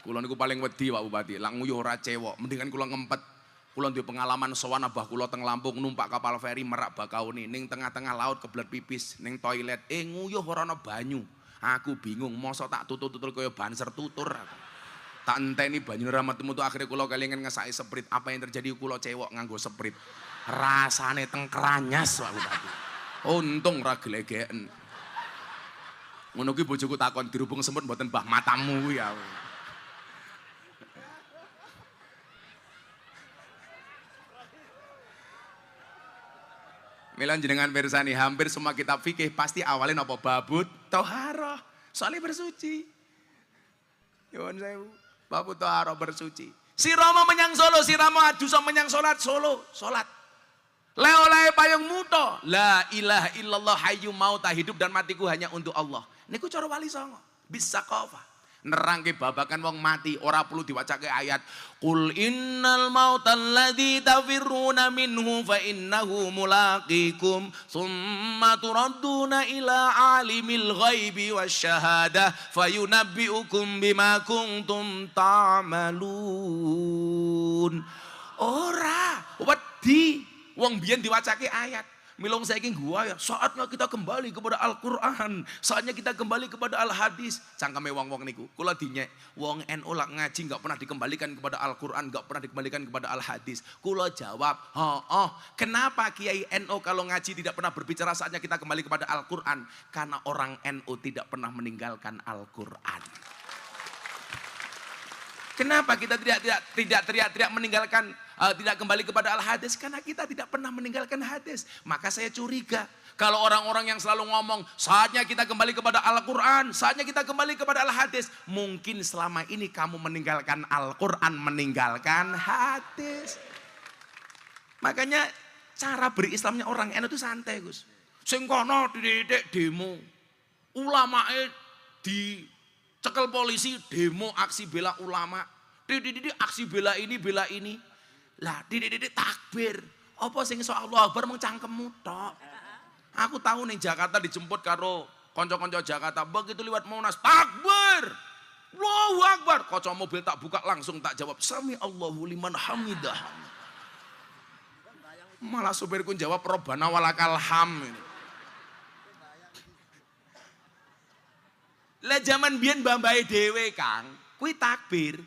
Kula niku paling wedi Pak Bupati, lak nguyuh ora cewek, mendingan kula ngempet. Kula duwe pengalaman sowan abah kula teng Lampung numpak kapal feri Merak Bakauni ning tengah-tengah laut kebelet pipis ning toilet, nguyuh ora ana banyu. Aku bingung, mosok tak tutul-tutul kaya Banser tutur aku. Tak enteni banyu ora metu-metu, akhirnya kula kelingan ngesaki seprit. Apa yang terjadi kula cewek nganggo seprit. Rasane tengkranyas Pak Bupati. Untung ra glegeken. Ngono kuwi bojoku takon dirubung semut mboten mbah matamu kuwi ya. Milan jenengan pirsani, hampir semua kitab fikih pasti awalnya napa babut toharoh, soalnya bersuci. Nyuwun sewu, babut toharoh bersuci. Si Rama menyang Solo, si Rama adusa menyang salat Solo, salat. Leo-leo payung muto, la ilaha illallah hayyu mauta, hidup dan matiku hanya untuk Allah. Niku cara wali songo, bisa kofa. Nerangke babakan wong mati, ora perlu diwacake ayat. Qul innal mautal ladzi tafirruna minhu fa innahu mulaqikum tsumma turadduna ila alimil ghaibi wasyahadah fayunabbiukum bima kuntum ta'malun. Ora wedi wong biyen diwacake ayat. Milong saiki gua ya, saatnya kita kembali kepada Al-Qur'an, saatnya kita kembali kepada Al-Hadis. Cangkeme wong-wong niku, kula dinyek, wong NU lak ngaji enggak pernah dikembalikan kepada Al-Qur'an, enggak pernah dikembalikan kepada Al-Hadis. Kula jawab, kenapa Kiai NU kalau ngaji tidak pernah berbicara saatnya kita kembali kepada Al-Qur'an? Karena orang NU tidak pernah meninggalkan Al-Qur'an. Kenapa kita tidak teriak-teriak meninggalkan, tidak kembali kepada Al-Hadis? Karena kita tidak pernah meninggalkan hadis. Maka saya curiga kalau orang-orang yang selalu ngomong saatnya kita kembali kepada Al-Quran, saatnya kita kembali kepada Al-Hadis, mungkin selama ini kamu meninggalkan Al-Quran, meninggalkan hadis. Makanya cara berislamnya orang NU itu santai, Gus. Sing kono dididik demo, ulamae dicekel polisi, demo aksi bela ulama, dididik aksi bela ini. Lah dididik takbir. Apa sing iso Allahu Akbar mung cangkemmu tok. Aku tahu ning Jakarta dijemput karo kanca-kanca Jakarta, begitu liwat Monas takbir. Allahu Akbar. Kaca mobil tak buka langsung tak jawab sami Allahu liman hamidah. Malah supirku jawab Rabbana walakal ham. Lah zaman biyen mbah-mbahe dhewe Kang, kuwi takbir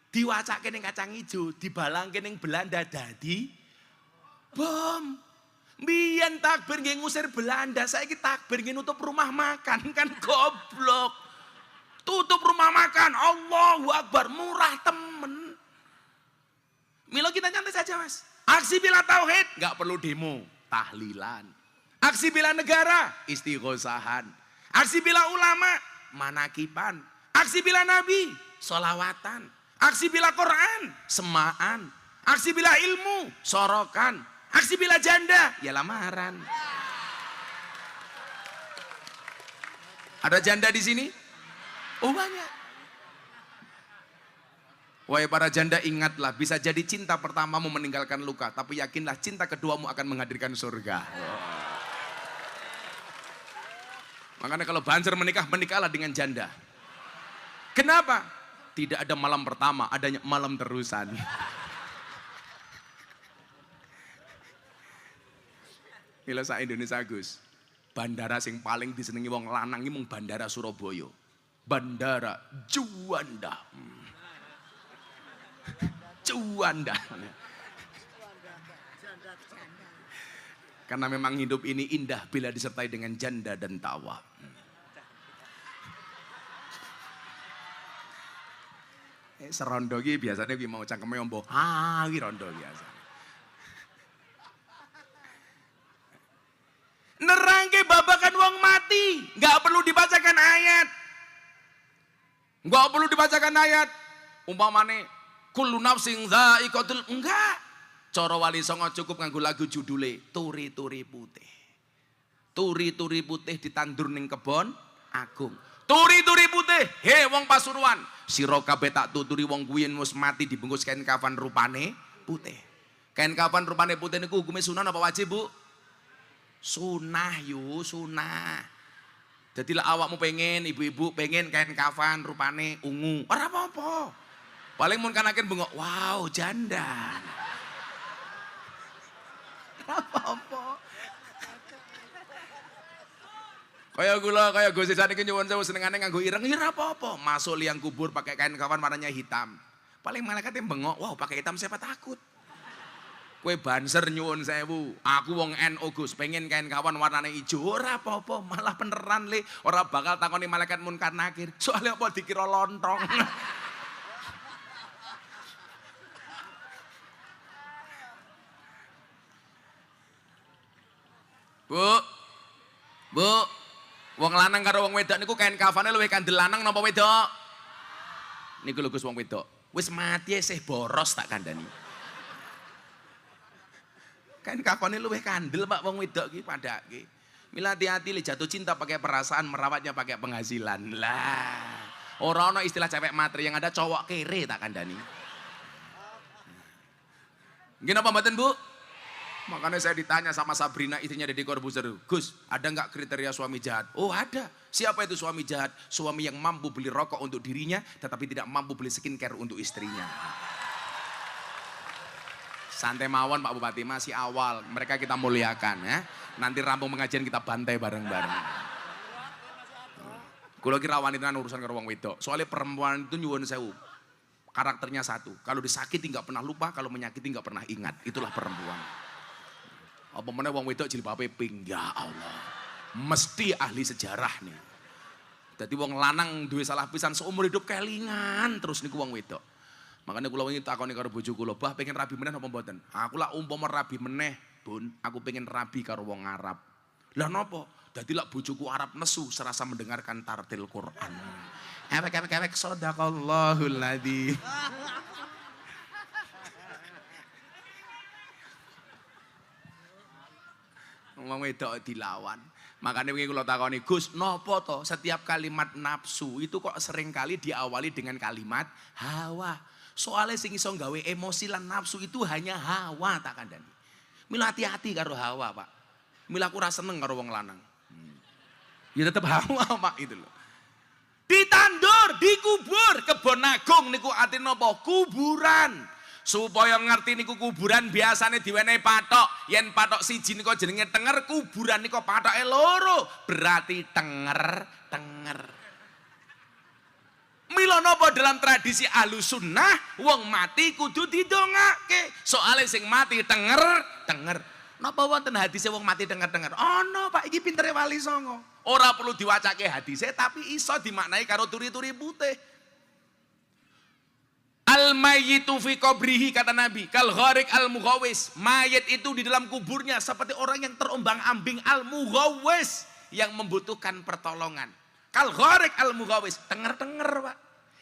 diwacake ning kacang ijo, dibalangke ning Belanda dadi bom. Biyen takbir nggih ngusir Belanda, saiki takbir nggih nutup rumah makan, kan goblok. Tutup rumah makan, Allahu Akbar, murah temen. Milo kita nyantai saja Mas. Aksi bela tauhid, nggak perlu demo, tahlilan. Aksi bela negara, istighosahan. Aksi bela ulama, manakipan. Aksi bela nabi, solawatan. Aksi bela Quran, semaan. Aksi bela ilmu, sorokan. Aksi bela janda, ya lamaran. Ada janda di sini? Oh banyak. Wahai para janda, ingatlah, bisa jadi cinta pertamamu meninggalkan luka, tapi yakinlah cinta keduamu akan menghadirkan surga. Makanya kalau Banser menikah, menikahlah dengan janda. Kenapa? Tidak ada malam pertama, adanya malam terusan. Mila sak Indonesia Gus, bandara sing paling disenengi wong lanang iki mung bandara Surabaya. Bandara Juanda. Juanda. Karena memang hidup ini indah bila disertai dengan janda dan tawa. Serondo iki biasanya iki mau cangkeme ombo. Iki rondo biasa. Nerangke babakan wong mati, nggak perlu dibacakan ayat. Nggak perlu dibacakan ayat. Umpamane kullu nafsin dha'iqatul, enggak. Cara Wali Songo cukup nganggo lagu judule Turi-turi putih. Turi-turi putih ditandur ning kebon agung. Turi-turi putih, he wong Pasuruan, sira kabeh tak tuturi wong kuwi wis mati dibungkus kain kafan rupane putih. Kain kafan rupane putih niku hukume sunah apa wajib, Bu? Sunah yu, sunah. Jadi lah awakmu pengen, ibu-ibu pengen kain kafan rupane ungu, ora apa-apa. Paling mun kanaken bengok, wow janda. Ora apa-apa. Kaya gula, kaya Gus Saniki nyuwun sewu senengane nganggo ireng, ya ora apa-apa. Masuk liang kubur pakai kain kafan warnanya hitam. Paling malaikate bengok, wow pakai hitam siapa takut. Kue banser nyuwun sewu, aku wong NU Gus, pengen kain kawan warnanya hijau, ora apa-apa, malah beneran le, ora bakal takoni malaikat munkar nakir, soalnya apa dikira lontong. Bu, wong lanang karo wong wedok niku kain kafane luwih kandel lanang napa wedok? Niku lho Gus wong wedok, wis mati isih boros tak kandhani. Kain kafane luwih kandel Pak wong wedok ki padake. Mila hati-hati le jatuh cinta pakai perasaan, merawatnya pakai penghasilan. Lah, ora ana istilah cewek matre, yang ada cowok kere tak kandhani. Nggih napa mboten, Bu? Makanya saya ditanya sama Sabrina, istrinya Deddy Corbuzier, Gus, ada nggak kriteria suami jahat? Oh ada. Siapa itu suami jahat? Suami yang mampu beli rokok untuk dirinya, tetapi tidak mampu beli skincare untuk istrinya. Santai mawon Pak Bupati, masih awal, mereka kita muliakan ya. Nanti rampung pengajian kita bantai bareng-bareng. Kalau kira wanita urusan karo wong wedok, soalnya perempuan itu nyuwun sewu. Karakternya satu, kalau disakiti nggak pernah lupa, kalau menyakiti nggak pernah ingat. Itulah perempuan. Apa meneh wong wedok jilbabe pink, ya Allah. Mesti ahli sejarah nih. Jadi wong lanang duwe salah pisan seumur hidup kelingan terus niku wong wedok. Makanya kula wingi takoni karo bojo kula, "Bah, pengen rabi meneh apa mboten?" Aku lah umpama rabi meneh, Bun, aku pengen rabi karo wong Arab. Lah napa? Dadi lak bojoku Arab nesu serasa mendengarkan tartil Quran. Ewek sadaqallahul ladzi. Wong wedok dilawan. Makanya wingi kula takoni, "Gus, napa to setiap kalimat nafsu itu kok sering kali diawali dengan kalimat hawa?" Soalnya sing iso gawe emosi lan nafsu itu hanya hawa tak kandhani. Mila hati-hati karo hawa, Pak. Mila aku ora seneng karo wong lanang. Ya tetep hawa, Pak, itu loh. Ditandur, dikubur, kebon agung niku artine napa? Kuburan. Supaya ngerti niku kuburan biasane diwenehi patok. Yen patok siji niku jenenge tenger, kuburan niku patoke loro. Berarti tenger. Mila napa dalam tradisi Ahlussunnah wong mati kudu didongake. Soale sing mati tenger. Napa wonten hadise wong mati tenger? Ana Pak, iki pintere Wali Songo. Ora perlu diwacake hadise tapi iso dimaknai karo turi-turi putih. Al mayyitu fi qabrihi kata Nabi, kal gharik al mughawis. Mayit itu di dalam kuburnya seperti orang yang terombang-ambing, al mughawis, yang membutuhkan pertolongan. Kal gharik al mughawis, tenger Pak.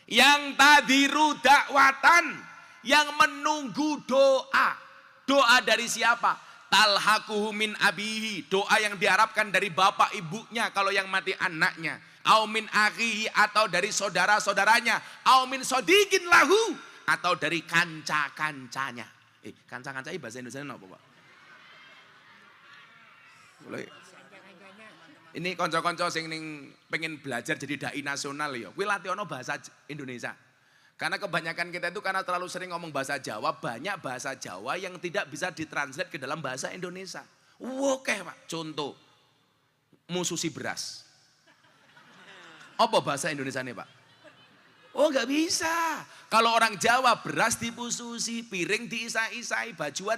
Yang tadiru dakwatan, yang menunggu doa. Doa dari siapa? Talhaquhu min abihi, doa yang diharapkan dari bapak ibunya kalau yang mati anaknya. Au min akhihi, atau dari saudara-saudaranya. Au min sodikin lahu, atau dari kanca-kancanya. Kanca-kancanya bahasa Indonesia apa, Pak? Boleh. Ini konco-konco sing ning pengen belajar jadi dai nasional ya. Kuwi latihono bahasa Indonesia. Karena kebanyakan kita itu karena terlalu sering ngomong bahasa Jawa, banyak bahasa Jawa yang tidak bisa ditranslate ke dalam bahasa Indonesia. Oke, Pak. Contoh, mususi beras. Apa bahasa Indonesia nih, Pak? Oh, nggak bisa. Kalau orang Jawa beras dipususi, piring diisai-isai, baju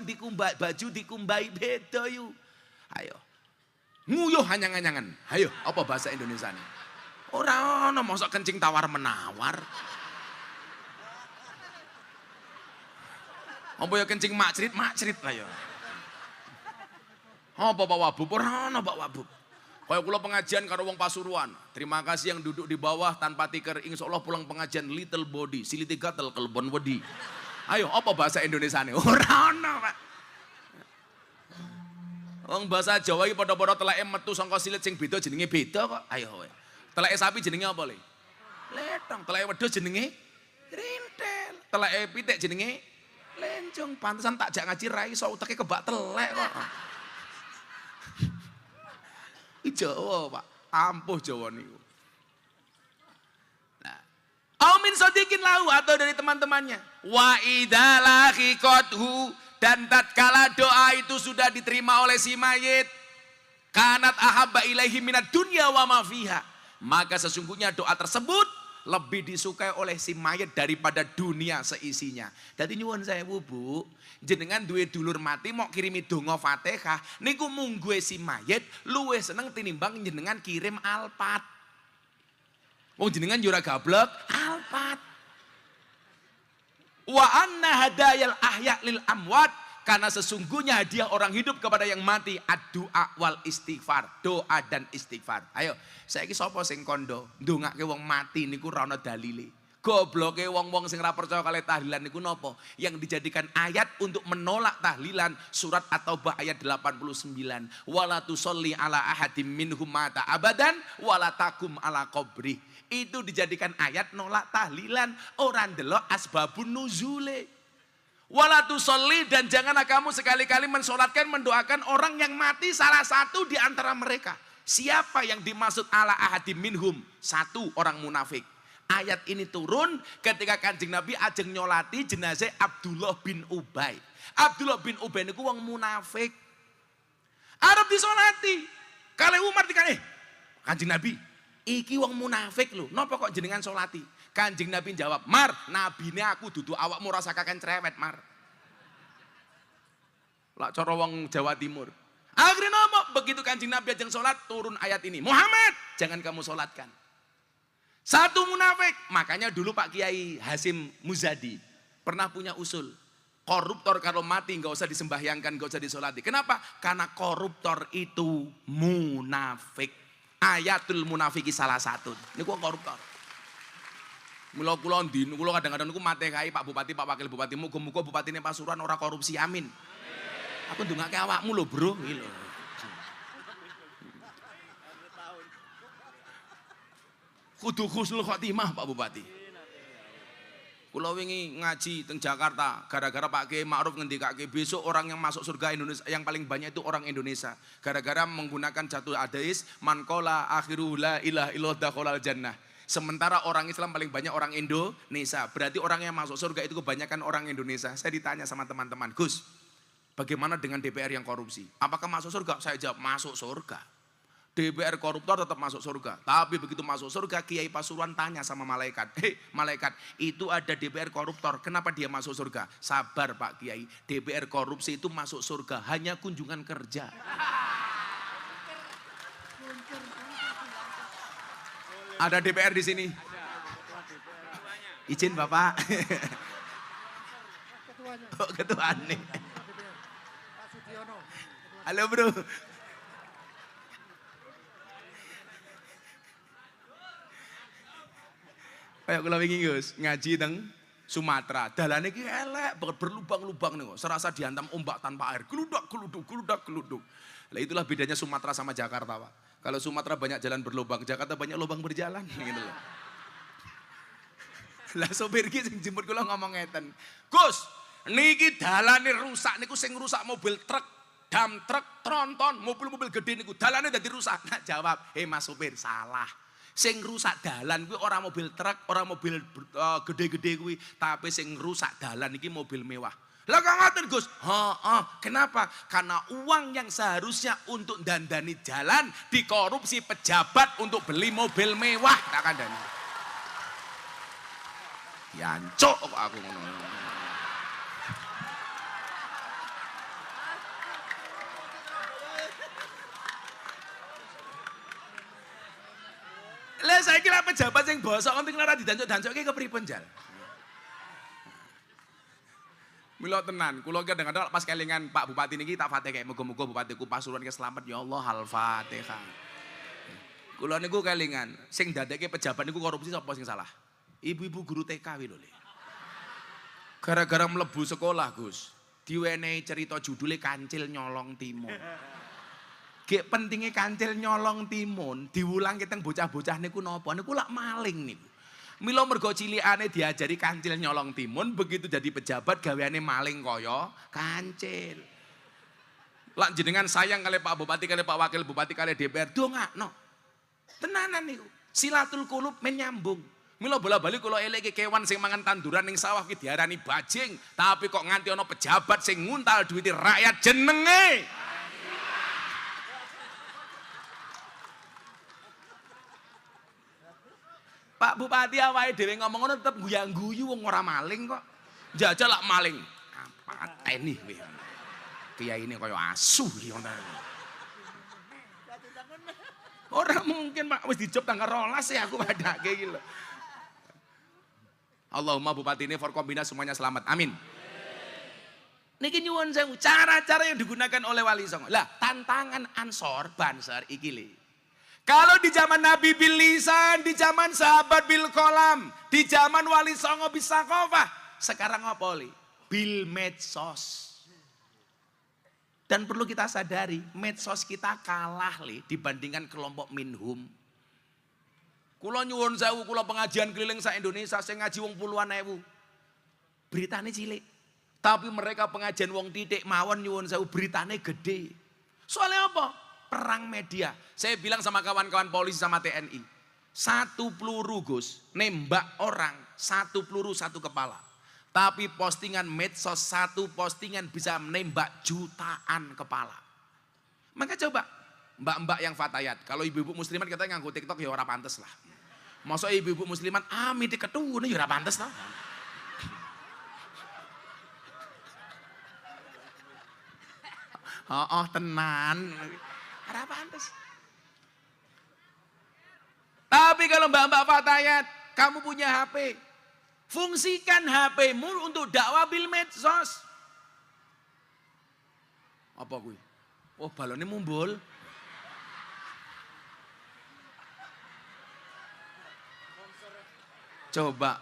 dikumbai beda yuk. Ayo. Nguyuh hanyang-hanyangan. Ayo, apa bahasa Indonesia nih? Orang ono mosok kencing tawar-menawar. Apa ya kencing makcrit lah ya. Apa Pak Wabub? Ora ana Pak Wabub. Kaya kula pengajian karo wong Pasuruan. Terima kasih yang duduk di bawah tanpa tikar. Insyaallah pulang pengajian little body, siliti gatel kelbon wedi. Ayo, apa bahasa Indonesiane? Ora ana, Pak. Wong bahasa Jawa iki padha-padha teleke metu saka silit sing beda jenenge beda kok. Ayo kowe. Teleke sapi jenenge apa, Le? Letong. Teleke wedhus jenenge rintel. Teleke pitik jenenge lencong. Pantesan tak jak ngaji ra iso uteke kebak telek kok. Jawa Pak, ampuh Jawa niku. Nah, aumin sodikin lahu atau dari teman-temannya. Wa idza lahiqathu, dan tatkala doa itu sudah diterima oleh si mayit, kanat ahabba ilaihi minad dunya wa ma fiha, maka sesungguhnya doa tersebut lebih disukai oleh si mayit daripada dunia seisinya. Dadi nyuwun sewu Bu, jenengan duwe dulur mati mau kirimi donga Fatihah niku mungguhe si mayit luwih seneng tinimbang jenengan kirim alpat. Wong jenengan yo ora gablek alpat. Wa anna hadayal ahya lil amwat, karena sesungguhnya hadiah orang hidup kepada yang mati ad-du'a wal istighfar, doa dan istighfar. Ayo, saiki sapa sing kondo ndongake wong mati niku ora ana dalile. Gobloke wong-wong sing ora percaya kali tahlilan niku napa? Yang dijadikan ayat untuk menolak tahlilan surat At-Taubah ayat 89. Wala tusolli ala ahadim minhum mata abadan wala takum ala qabri. Itu dijadikan ayat nolak tahlilan, ora ndelok asbabun nuzule. Wala tusolli, dan janganlah kamu sekali-kali mensolatkan, mendoakan orang yang mati salah satu di antara mereka. Siapa yang dimaksud ala ahadim minhum? Satu orang munafik. Ayat ini turun ketika Kanjeng Nabi ajeng nyolati jenazah Abdullah bin Ubay. Abdullah bin Ubay niku wong munafik. Arep disolati. Kale Umar dikane, Kanjeng Nabi, iki wong munafik lho, napa kok jenengan solati? Kanjeng Nabi jawab, Mar, nabine aku dudu awakmu rasa kakek cerewet, Mar. Lah cara wong Jawa Timur. Akhirnya nopo? Begitu Kanjeng Nabi ajeng sholat, turun ayat ini. Muhammad, jangan kamu sholatkan. Satu munafik. Makanya dulu Pak Kiai Hasim Muzadi pernah punya usul. Koruptor kalau mati nggak usah disembahyangkan, nggak usah disolati. Kenapa? Karena koruptor itu munafik. Ayatul munafiki salah satu. Ini kok koruptor. Mula kula ndino kula kadang-kadang niku matekai Pak Bupati, Pak Wakil Bupati, muga-muga bupatine Pasuruan ora korupsi, amin. Aku ndongake awakmu lho, Bro, iki lho. Kudu husnul khotimah Pak Bupati. Kula wingi ngaji teng Jakarta gara-gara Pak Kiai Ma'ruf ngendikake besok orang yang masuk surga Indonesia yang paling banyak itu orang Indonesia. Gara-gara menggunakan jatuh hadis man qala akhiru la ilaha illallah dakhalal jannah. Sementara orang Islam paling banyak orang Indonesia. Berarti orang yang masuk surga itu kebanyakan orang Indonesia. Saya ditanya sama teman-teman, Gus, bagaimana dengan DPR yang korupsi? Apakah masuk surga? Saya jawab, masuk surga. DPR koruptor tetap masuk surga. Tapi begitu masuk surga, Kiai Pasuruan tanya sama malaikat, malaikat, itu ada DPR koruptor, kenapa dia masuk surga? Sabar Pak Kiai, DPR korupsi itu masuk surga hanya kunjungan kerja. Ada DPR di sini. Izin Bapak. Oh, ketua nih. Halo Bro. Kayak kula wingi Gus, ngaji teng Sumatera. Dalane iki elek, berlubang-lubang nih, serasa dihantam ombak tanpa air. Geludak, geluduk, geludak, geluduk. Lah itulah bedanya Sumatera sama Jakarta, Pak. Kalau Sumatera banyak jalan berlubang, Jakarta banyak lubang berjalan gitu loh. Lah sopir iki sing jemput kula ngomong ngeten. Gus, niki dalane rusak niku sing rusak mobil truk, dam truk, tronton, mobil-mobil gede niku dalane dadi rusak. Nah, jawab, Mas sopir, salah. Sing rusak dalan kuwi ora mobil truk, ora mobil gede-gede kuwi, tapi sing rusak dalan iki mobil mewah. Lah kok ngoten Gus? Kenapa? Karena uang yang seharusnya untuk dandani jalan dikorupsi pejabat untuk beli mobil mewah, tak kandhani. Yancuk kok aku ngono. Lah saiki lek pejabat sing bosok penting ora didancuk-dancukke kepripun jal? Mila tenan, kula kadang-kadang pas kelingan Pak Bupati niki tak Fatihah, muga-muga Bupatiku Pasuruan ki selamat ya Allah, Al-Fatihah. Kula niku kelingan, sing dadekke pejabat niku korupsi sapa sing salah? Ibu-ibu guru TK kuwi lho. Gara-gara mlebu sekolah, Gus, diwenehi cerita judule Kancil Nyolong Timun. Gek pentingnya kancil nyolong timun, diulang kita bocah-bocah niku napa? Niku lak maling niku. Mila mergo cilikane diajari kancil nyolong timun, begitu jadi pejabat gaweane maling kaya kancil. Lak jenengan sayang kali Pak Bupati, kali Pak Wakil Bupati, kali DPR, dongakno. Tenanan niku. Silatul qulub menyambung. Mila bola-bali kula eleke kewan sing mangan tanduran ning sawah ki diarani bajing, tapi kok nganti ana pejabat sing nguntal duwite rakyat jenenge Pak Bupati awake dhewe ngomong ngono tetep guyang-guyu wong ora maling kok. Jajal lak maling. Pateni kowe. Kiai ini kaya asu iki ngono. Ora mungkin Pak, wis dijob tanggal 12 ya aku padake iki lho. Allahumma Bupati ini Forkombina semuanya selamat. Amin. Niki nyuwun sewu cara-cara yang digunakan oleh Wali Songo. Lah, tantangan Ansor Banser iki lho. Kalau di zaman Nabi bil lisan, di zaman sahabat bil kolam, di zaman Wali Songo bisa kofah. Sekarang apa li? Bil medsos. Dan perlu kita sadari, medsos kita kalah li dibandingkan kelompok minhum. Kula nyuwun sewu, kula pengajian keliling sa Indonesia, saya ngaji wong puluhan ewu. Beritanya cilik. Tapi mereka pengajian wong titik mawon nyuwun sewu, beritanya gede. Soalnya apa? Perang media. Saya bilang sama kawan-kawan polisi sama TNI. 1 peluru Gus, nembak orang, 1 peluru 1 kepala. Tapi postingan medsos 1 postingan bisa menembak jutaan kepala. Maka coba, mbak-mbak yang fatayat. Kalau ibu-ibu muslimat katanya nganggo TikTok ya ora pantes lah. Masa ibu-ibu muslimat, miti ketune ya ora pantes lah. Oh, tenan. Ora pantes. Tapi kalau mbak-mbak fatayat, kamu punya HP, fungsikan HP-mu untuk dakwah bil medsos. Apa kuwi? Oh, balonnya mumbul. Coba,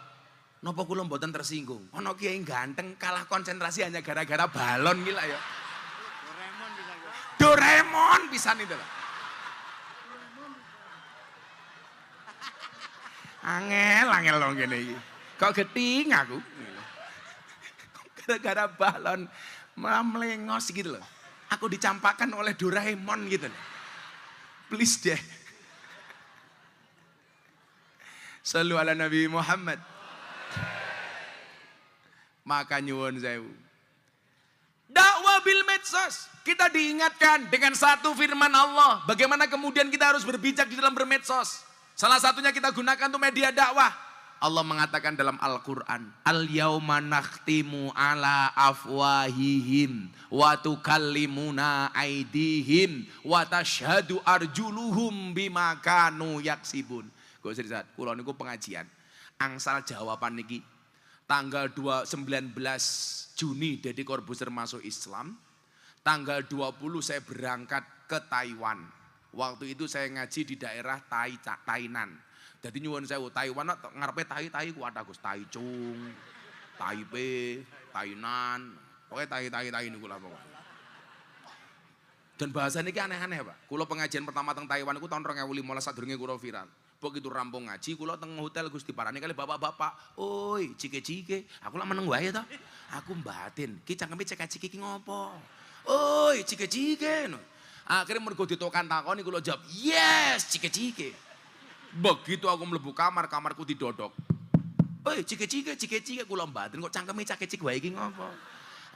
napa kula mboten tersinggung? Ana kiai ganteng kalah konsentrasi hanya gara-gara balon gila ya. Doraemon pisan itu lah. Angel dong gini iki. Kok geting aku. Gara-gara balon melengos gitu loh. Aku dicampakkan oleh Doraemon gitu loh. Please deh. Sallu ala Nabi Muhammad. Maka nyuwun sewu. Dakwah bil medsos. Kita diingatkan dengan satu firman Allah. Bagaimana kemudian kita harus berbijak di dalam bermedsos. Salah satunya kita gunakan untuk media dakwah. Allah mengatakan dalam Al-Quran. Al-yawma nakhtimu ala afwahihim. Wa tukallimuna aidihim. Wa tashhadu arjuluhum bima kanu yaksibun. Gue serius, kulo niku pengajian. Angsal jawaban niki. Tanggal 19 Juni Deddy Corbuzier masuk Islam. Tanggal 20 saya berangkat ke Taiwan. Waktu itu saya ngaji di daerah Tainan. Jadi nyuwun sewu, Taiwan ngarepe tai kuat Gus, Taichung, Taipei, Tainan. Pokoknya tai niku lah pokoknya. Dan bahasa niki aneh-aneh, Pak. Kula pengajian pertama teng Taiwan iku tahun 2015 sadurunge kula viral. Begitu rampung ngaji, kula teng hotel Gus diparani kali bapak-bapak. Oi, cike-cike, aku lah meneng wae to. Aku mbatin, ki cangkeme cek-cike ki ngopo? Oi, cike-cike. Akhirnya mergo ditokan takoni kula jawab, "Yes, cike-cike." Begitu aku mlebu kamar, kamarku didodok. Oi, cike-cike kula mbatin kok cangkeme cike-cike wae ki ngopo?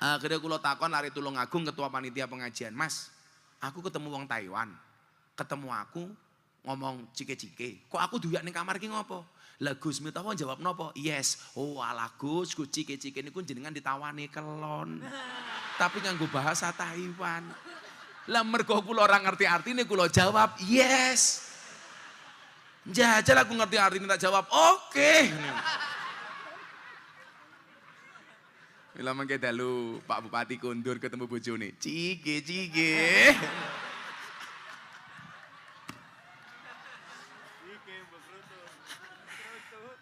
Akhirnya kula takon lari Tulung Agung ketua panitia pengajian, "Mas, aku ketemu wong Taiwan. Ketemu aku ngomong cike-cike. Kok aku duyak ning kamar ki ngopo?" Lah Gus Miftah jawab nopo? "Yes." "Oh alah Gus, cike-cike niku jenengan ditawani kelon." Tapi nganggo bahasa Taiwan. Lah mergo kula ora ngerti artine kula jawab, "Yes." Jajal aku ngerti artine tak jawab, "Oke." Mila mangke dalu Pak Bupati kondur ketemu bojone. Cike.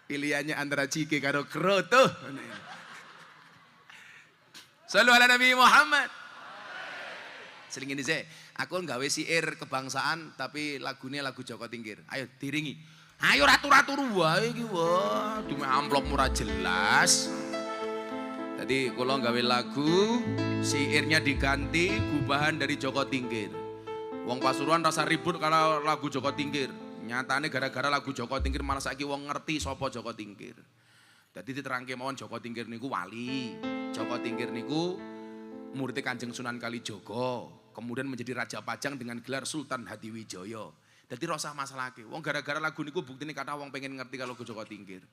Pilihannya antara cike karo kroto. Shallu ala Nabi Muhammad. Seling ini saya, aku nggawe siir kebangsaan tapi lagunya lagu Joko Tingkir. Ayo diringi. Ayo ratu-ratu wae iki wah, cuma amplop murah jelas. Tadi kalau nggawe lagu, siirnya diganti gubahan dari Joko Tingkir. Wong Pasuruan rasa ribut kalau lagu Joko Tingkir. Nyatane gara-gara lagu Joko Tingkir malah saiki wong ngerti sapa Joko Tingkir. Jadi diterangke mawon Joko Tingkir niku wali. Joko Tingkir niku murid Kanjeng Sunan Kalijaga, kemudian menjadi Raja Pajang dengan gelar Sultan Hadiwijaya. Jadi rasa masalahke. Wong gara-gara lagu niku buktine kata wong pengen ngerti kalau Joko Tingkir.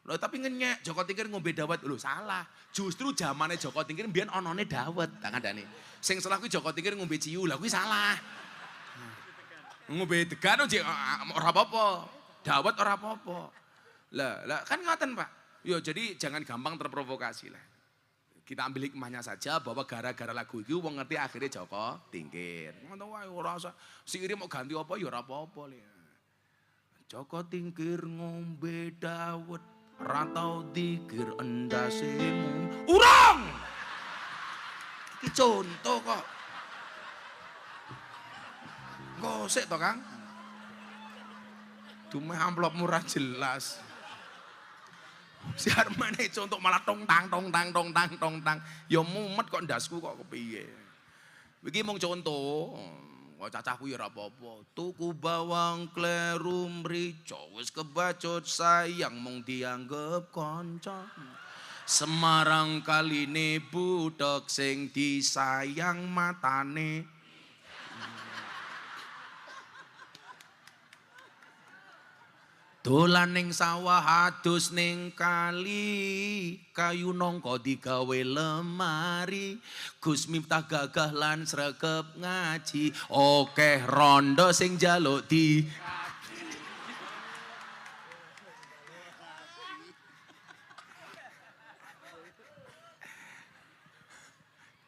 Loh tapi ngenyek Joko Tingkir ngombe dawet. Loh salah. Justru zamane Joko Tingkir mbiyen onone dawet, tak kandhane. Sing salah kuwi Joko Tingkir ngombe ciu. Lah kuwi salah. Ngombe degan ora apa-apa. Dawet ora apa-apa. Lah kan ngoten, Pak. Yo jadi jangan gampang terprovokasi lah. Kita ambil hikmahnya saja bahwa gara-gara lagu itu wong ngerti akhirnya Joko Tingkir. Ngono wae ora usah siire mau ganti apa ya ora apa-apa le. Joko Tingkir ngombe dawet ora tau dikir endasemu. Urang. Iki contoh kok. Gosek to, Kang. Dumeh amplop murah jelas. Si Armane contoh malah tong tang. Ya mumet kok ndasku kok kepiye. Iki mung contoh. Kok cacahku ya ora apa-apa. Tuku bawang kleru mrica wis kebacut sayang mung dianggep kanca. Semarang kaline butek sing disayang matane. Dolan ning sawah adus ning kali, kayu nangka digawe lemari. Gus Miftah gagah lan sregep ngaji, akeh rondo sing njaluk di.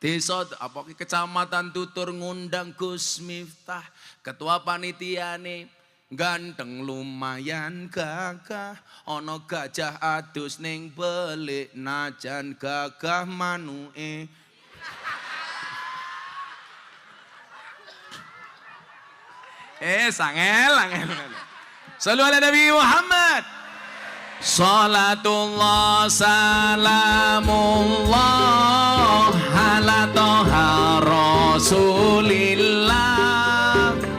Desa apa kecamatan Tutur ngundang Gus Miftah, ketua panitiane ganteng lumayan gagah, ana gajah adus ning belik najan gagah manuke. Angel. Shallu ala Nabi Muhammad. Salatullah salamullah ala toha rasulillah.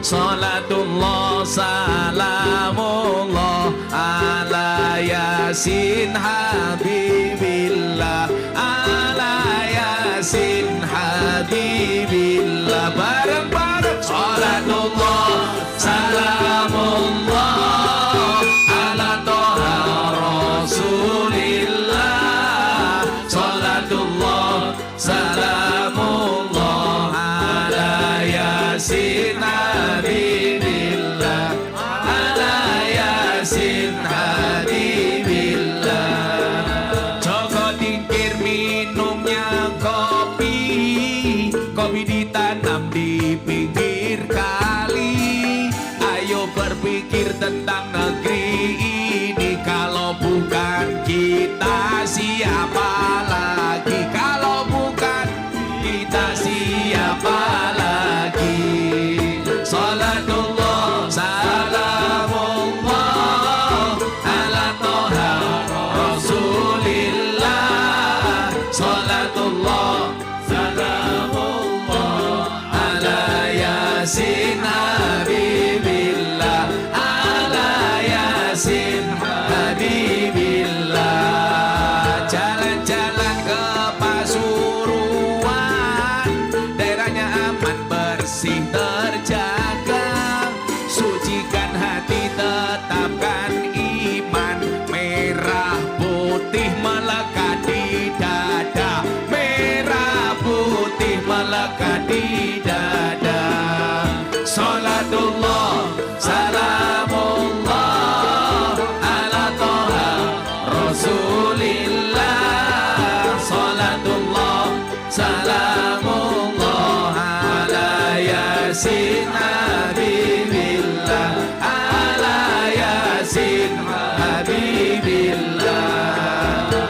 Salatullah salamullah ala yasin habibillah. Ala yasin habibillah. Bareng-bareng. Salatullah salamullah ala toha rasulillah. Salatullah salamullah ala yasin habibillah. Ala yasin habibillah. Joko Tingkir minumnya kopi, kopi ditanam di pinggir kali. Ayo berpikir tentang negeri ini, kalau bukan kita siapa lagi? Kalau bukan kita siapa lagi? Salatullah salamullah ala toha rasulillah. Salatullah salamullah ala yasin habibillah. Ala yasin habibillah. Jalan-jalan ke Pasuruan, salamullah ala yasin habibillah, ala yasin habibillah.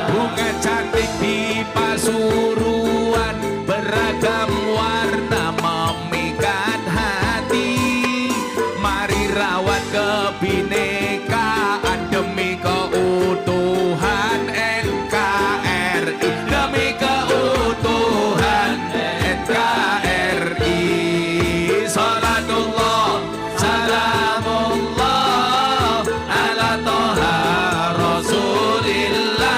Bunga cantik di Pasuruan, beragam warna memikat hati. Mari rawat kebinekaan demi keutuhan NKRI, demi keutuhan NKRI. Salatullah salamullah ala toha rasulillah.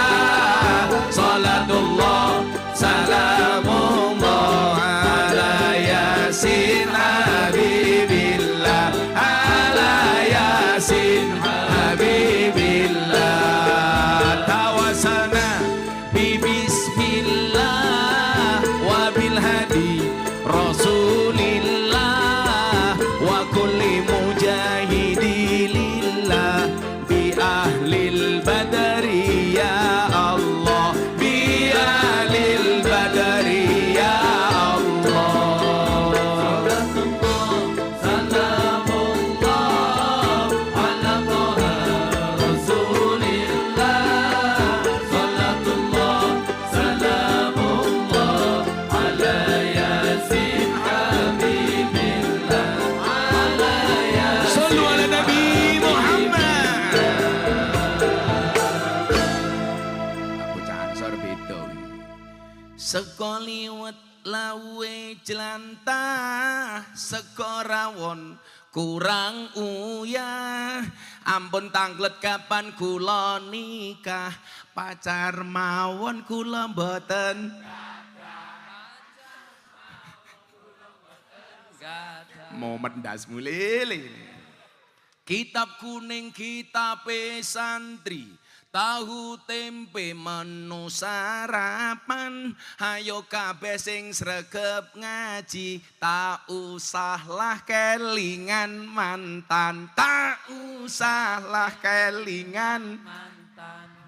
Salatullah salamullah ala yasin habibillah, ala yasin habibillah. Tawasana bismillah wa bil hadi rasulillah wa kulli mujahidilillah bi ahlil badri ya Allah, bi ahlil badri ya Allah. Salamullah ala toha rasulillah. Salatullah salamullah ala yasin habibillah, ala yasin. Sallu ala Nabi Muhammad. Aku cansor beda. Sekoliwet lawe jelantah, sekorawon kurang uyah. Ampun tanglet kapan kula nikah, pacar mawon kula mboten. Momen das mulele. Kitab kuning kitab santri, tahu tempe menu sarapan. Ayo kabeh sing sregep ngaji, tak usahlah kelingan mantan, tak usahlah kelingan mantan.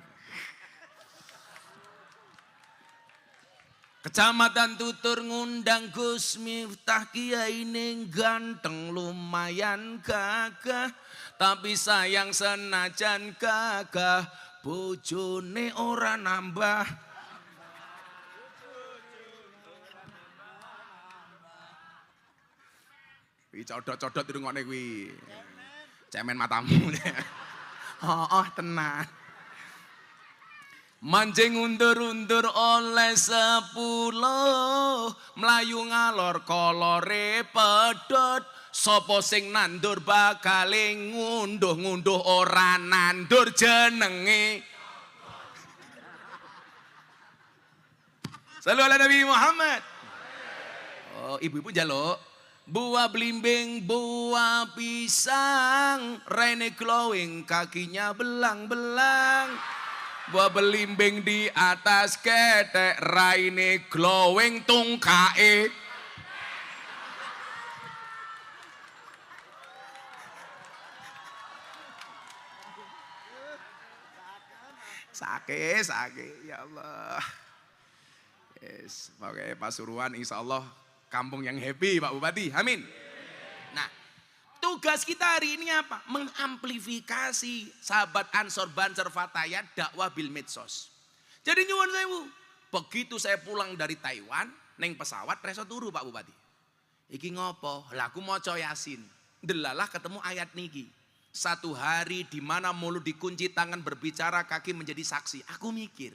Kecamatan Tutur ngundang Gus Miftah, kiai ning ganteng lumayan gagah, tapi sayang senajan gagah bojone ora nambah. Kuwi codot-codot dirungokne kuwi. Cemen matamu. Oh, tenang. Mancing undur-undur oleh 10, mlayu ngalor kolore pedhot. Sopo sing nandur bakale ngunduh-ngunduh ora nandur jenenge. Sallu ala Nabi Muhammad. Oh, ibu-ibu njaluk. Buah belimbing, buah pisang, rene glowing, kakinya belang-belang. Buah belimbing di atas ketek, raine glowing tungkae. Sake, ya Allah. Yes, pakai Pasuruan insya Allah kampung yang happy Pak Bupati, amin. Nah, tugas kita hari ini apa? Mengamplifikasi sahabat Ansor Banser Fatayat dakwah bil medsos. Jadi nyuwun sewu, begitu saya pulang dari Taiwan, neng pesawat reso turu Pak Bupati. Iki ngopo? Lah aku maca Yasin. Delalah ketemu ayat niki. 1 hari di mana mulut dikunci, tangan berbicara, kaki menjadi saksi. Aku mikir,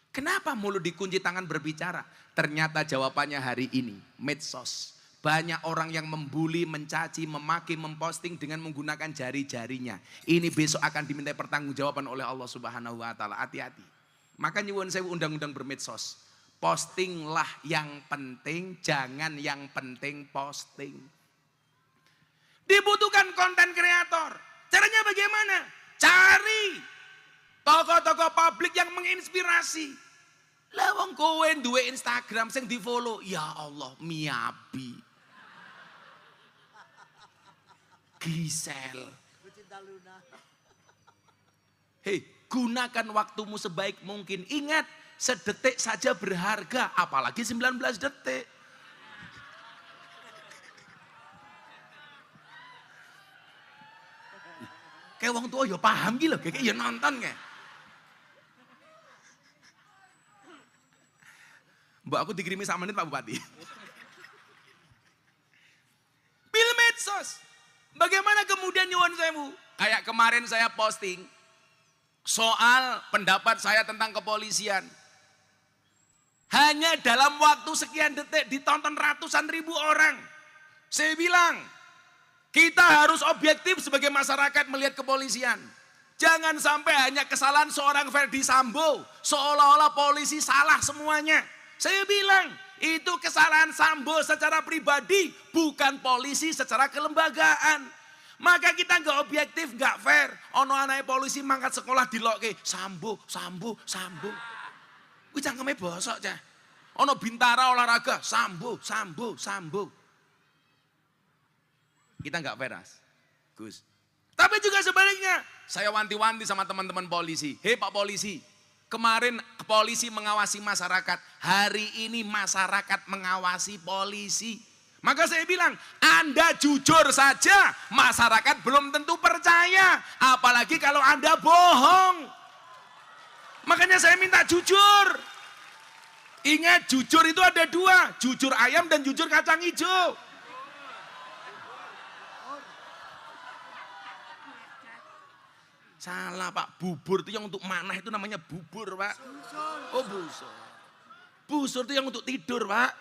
kenapa mulut dikunci, tangan berbicara? Ternyata jawabannya hari ini, medsos. Banyak orang yang membuli, mencaci, memaki, memposting dengan menggunakan jari-jarinya. Ini besok akan diminta pertanggungjawaban oleh Allah Subhanahu wa taala. Hati-hati. Maka nyuwun sewu undang-undang bermedsos. Postinglah yang penting, jangan yang penting posting. Dibutuhkan konten kreator. Caranya bagaimana? Cari tokoh-tokoh publik yang menginspirasi. Lah wong kowe duwe Instagram sing di-follow, ya Allah, Miyabi. Gisel. Hei, gunakan waktumu sebaik mungkin. Ingat, sedetik saja berharga, apalagi 19 detik. Kayak wong tua ya paham gitu, kayak ya nonton kayak. Mbak aku dikirimi sama menit Pak Bupati. Bil medsos. Bagaimana kemudian nyuwun sewu? Kayak kemarin saya posting soal pendapat saya tentang kepolisian. Hanya dalam waktu sekian detik ditonton ratusan ribu orang. Saya bilang, kita harus objektif sebagai masyarakat melihat kepolisian. Jangan sampai hanya kesalahan seorang Ferdi Sambo, seolah-olah polisi salah semuanya. Saya bilang, itu kesalahan Sambo secara pribadi, bukan polisi secara kelembagaan. Maka kita nggak objektif, nggak fair. Ono anake polisi mangkat sekolah dilokke Sambo. Wih cangkeme bosok cah. Ono Bintara olahraga Sambo. Kita nggak fair, Gus. Tapi juga sebaliknya, saya wanti-wanti sama teman-teman polisi. Hei Pak Polisi, kemarin polisi mengawasi masyarakat, hari ini masyarakat mengawasi polisi. Maka saya bilang, Anda jujur saja, masyarakat belum tentu percaya. Apalagi kalau Anda bohong. Makanya saya minta jujur. Ingat, jujur itu ada dua, jujur ayam dan jujur kacang hijau. Salah Pak, bubur itu yang untuk manah itu namanya bubur Pak. Oh busur. Busur itu yang untuk tidur Pak.